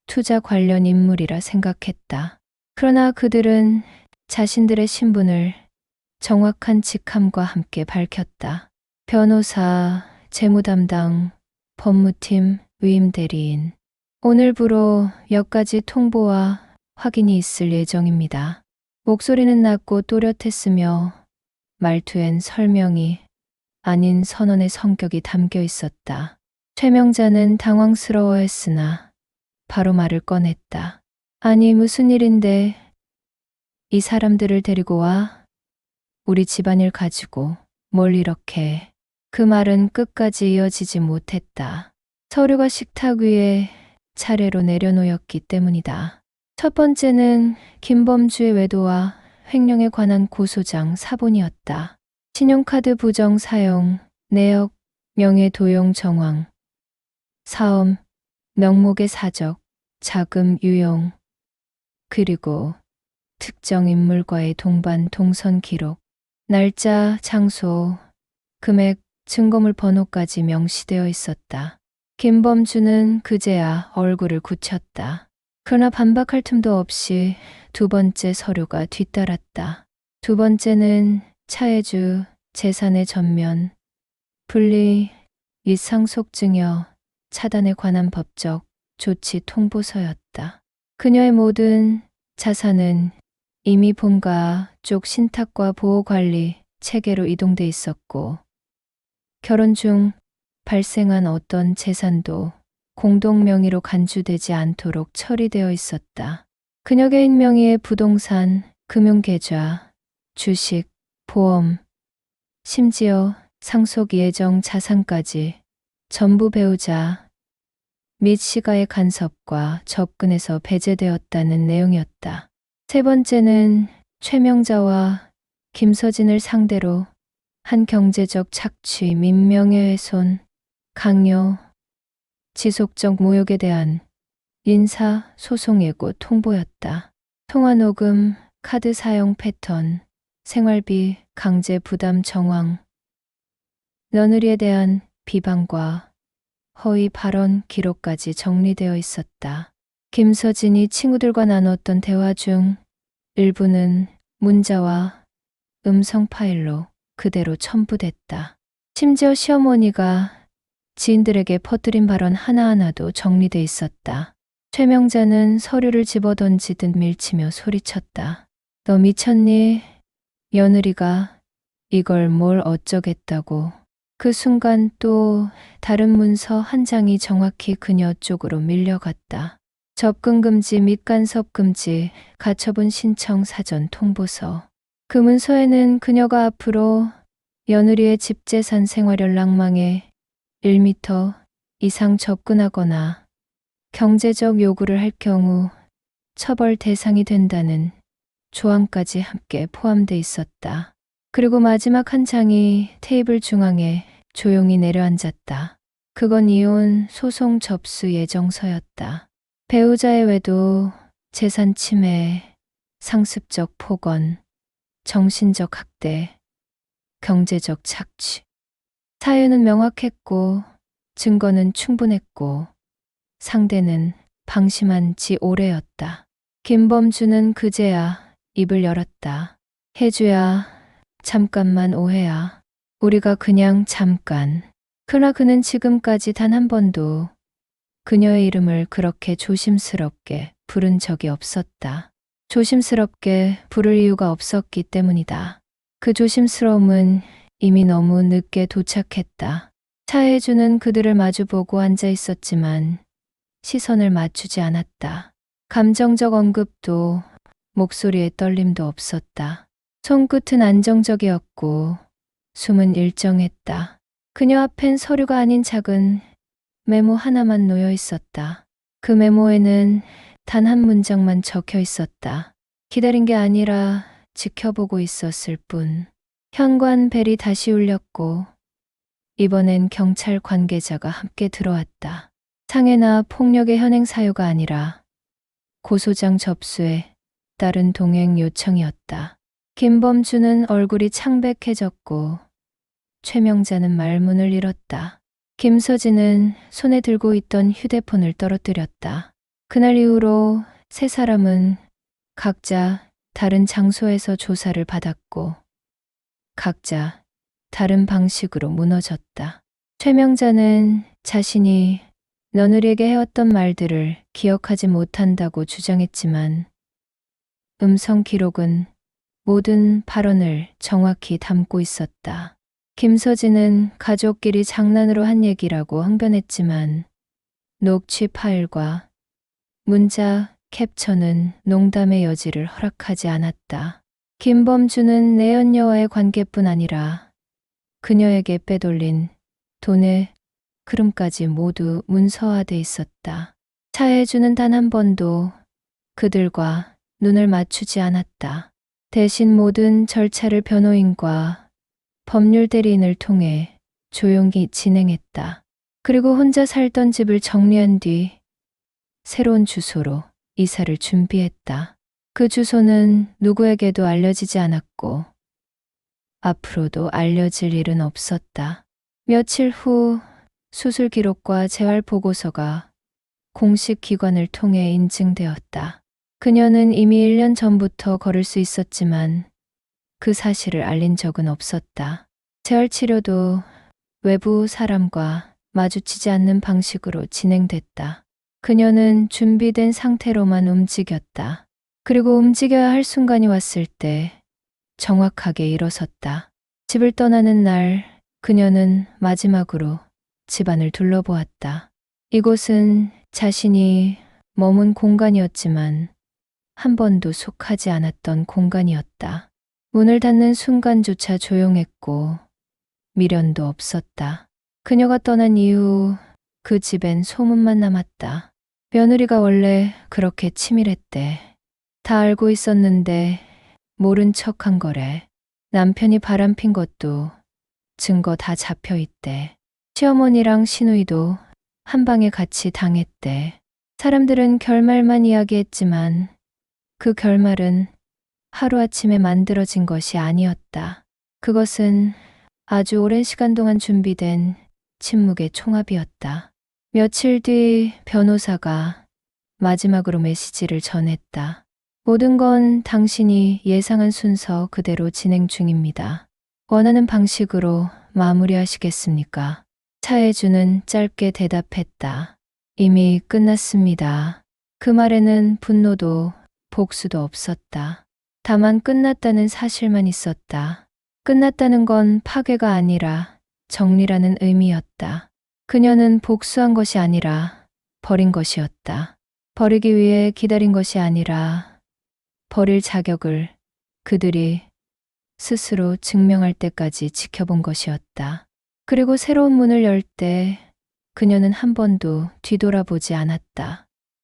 투자 관련 인물이라 생각했다. 그러나 그들은 자신들의 신분을 정확한 직함과 함께 밝혔다. 변호사, 재무담당, 법무팀, 위임 대리인. 오늘부로 몇 가지 통보와 확인이 있을 예정입니다. 목소리는 낮고 또렷했으며 말투엔 설명이 아닌 선언의 성격이 담겨 있었다. 최명자는 당황스러워했으나 바로 말을 꺼냈다. 아니, 무슨 일인데 이 사람들을 데리고 와? 우리 집안일 가지고 뭘 이렇게 해? 그 말은 끝까지 이어지지 못했다. 서류가 식탁 위에 차례로 내려놓였기 때문이다. 첫 번째는 김범주의 외도와 횡령에 관한 고소장 사본이었다. 신용카드 부정 사용, 내역, 명예 도용 정황, 사업, 명목의 사적, 자금 유용, 그리고 특정 인물과의 동반 동선 기록, 날짜, 장소, 금액, 증거물 번호까지 명시되어 있었다. 김범주는 그제야 얼굴을 굳혔다. 그러나 반박할 틈도 없이 두 번째 서류가 뒤따랐다. 두 번째는 차해주 재산의 전면, 분리, 및 상속증여, 차단에 관한 법적 조치 통보서였다. 그녀의 모든 자산은 이미 본가 쪽 신탁과 보호관리 체계로 이동돼 있었고 결혼 중 발생한 어떤 재산도 공동 명의로 간주되지 않도록 처리되어 있었다. 그녀 개인 명의의 부동산, 금융계좌, 주식, 보험, 심지어 상속 예정 자산까지 전부 배우자 및 시가의 간섭과 접근에서 배제되었다는 내용이었다. 세 번째는 최명자와 김서진을 상대로 한 경제적 착취 및 명예훼손, 강요, 지속적 모욕에 대한 인사 소송 예고 통보였다. 통화 녹음, 카드 사용 패턴, 생활비 강제 부담 정황, 며느리에 대한 비방과 허위 발언 기록까지 정리되어 있었다. 김서진이 친구들과 나눴던 대화 중 일부는 문자와 음성 파일로 그대로 첨부됐다. 심지어 시어머니가 지인들에게 퍼뜨린 발언 하나하나도 정리돼 있었다. 최명자는 서류를 집어던지듯 밀치며 소리쳤다. 너 미쳤니? 며느리가 이걸 뭘 어쩌겠다고. 그 순간 또 다른 문서 한 장이 정확히 그녀 쪽으로 밀려갔다. 접근 금지 및 간섭 금지, 가처분 신청 사전 통보서. 그 문서에는 그녀가 앞으로 며느리의 집재산 생활 연락망에 1m 이상 접근하거나 경제적 요구를 할 경우 처벌 대상이 된다는 조항까지 함께 포함돼 있었다. 그리고 마지막 한 장이 테이블 중앙에 조용히 내려앉았다. 그건 이혼 소송 접수 예정서였다. 배우자의 외도, 재산 침해, 상습적 폭언, 정신적 학대, 경제적 착취. 사유는 명확했고 증거는 충분했고 상대는 방심한 지 오래였다. 김범주는 그제야 입을 열었다. 혜주야, 잠깐만 오해야. 우리가 그냥 잠깐. 그러나 그는 지금까지 단 한 번도 그녀의 이름을 그렇게 조심스럽게 부른 적이 없었다. 조심스럽게 부를 이유가 없었기 때문이다. 그 조심스러움은 이미 너무 늦게 도착했다. 차혜주는 그들을 마주보고 앉아 있었지만 시선을 맞추지 않았다. 감정적 언급도 목소리에 떨림도 없었다. 손끝은 안정적이었고 숨은 일정했다. 그녀 앞엔 서류가 아닌 작은 메모 하나만 놓여 있었다. 그 메모에는 단 한 문장만 적혀 있었다. 기다린 게 아니라 지켜보고 있었을 뿐. 현관 벨이 다시 울렸고 이번엔 경찰 관계자가 함께 들어왔다. 상해나 폭력의 현행 사유가 아니라 고소장 접수에 따른 동행 요청이었다. 김범주는 얼굴이 창백해졌고 최명자는 말문을 잃었다. 김서진은 손에 들고 있던 휴대폰을 떨어뜨렸다. 그날 이후로 세 사람은 각자 다른 장소에서 조사를 받았고 각자 다른 방식으로 무너졌다. 최명자는 자신이 며느리에게 해왔던 말들을 기억하지 못한다고 주장했지만 음성 기록은 모든 발언을 정확히 담고 있었다. 김서진은 가족끼리 장난으로 한 얘기라고 항변했지만 녹취 파일과 문자 캡처는 농담의 여지를 허락하지 않았다. 김범주는 내연녀와의 관계뿐 아니라 그녀에게 빼돌린 돈의 흐름까지 모두 문서화돼 있었다. 차혜주는 단 한 번도 그들과 눈을 맞추지 않았다. 대신 모든 절차를 변호인과 법률 대리인을 통해 조용히 진행했다. 그리고 혼자 살던 집을 정리한 뒤 새로운 주소로 이사를 준비했다. 그 주소는 누구에게도 알려지지 않았고 앞으로도 알려질 일은 없었다. 며칠 후 수술 기록과 재활 보고서가 공식 기관을 통해 인증되었다. 그녀는 이미 1년 전부터 걸을 수 있었지만 그 사실을 알린 적은 없었다. 재활 치료도 외부 사람과 마주치지 않는 방식으로 진행됐다. 그녀는 준비된 상태로만 움직였다. 그리고 움직여야 할 순간이 왔을 때 정확하게 일어섰다. 집을 떠나는 날 그녀는 마지막으로 집안을 둘러보았다. 이곳은 자신이 머문 공간이었지만 한 번도 속하지 않았던 공간이었다. 문을 닫는 순간조차 조용했고 미련도 없었다. 그녀가 떠난 이후 그 집엔 소문만 남았다. 며느리가 원래 그렇게 치밀했대. 다 알고 있었는데 모른 척한 거래. 남편이 바람핀 것도 증거 다 잡혀 있대. 시어머니랑 시누이도 한 방에 같이 당했대. 사람들은 결말만 이야기했지만 그 결말은 하루아침에 만들어진 것이 아니었다. 그것은 아주 오랜 시간 동안 준비된 침묵의 총합이었다. 며칠 뒤 변호사가 마지막으로 메시지를 전했다. 모든 건 당신이 예상한 순서 그대로 진행 중입니다. 원하는 방식으로 마무리하시겠습니까? 차혜주는 짧게 대답했다. 이미 끝났습니다. 그 말에는 분노도 복수도 없었다. 다만 끝났다는 사실만 있었다. 끝났다는 건 파괴가 아니라 정리라는 의미였다. 그녀는 복수한 것이 아니라 버린 것이었다. 버리기 위해 기다린 것이 아니라 버릴 자격을 그들이 스스로 증명할 때까지 지켜본 것이었다. 그리고 새로운 문을 열 때 그녀는 한 번도 뒤돌아보지 않았다.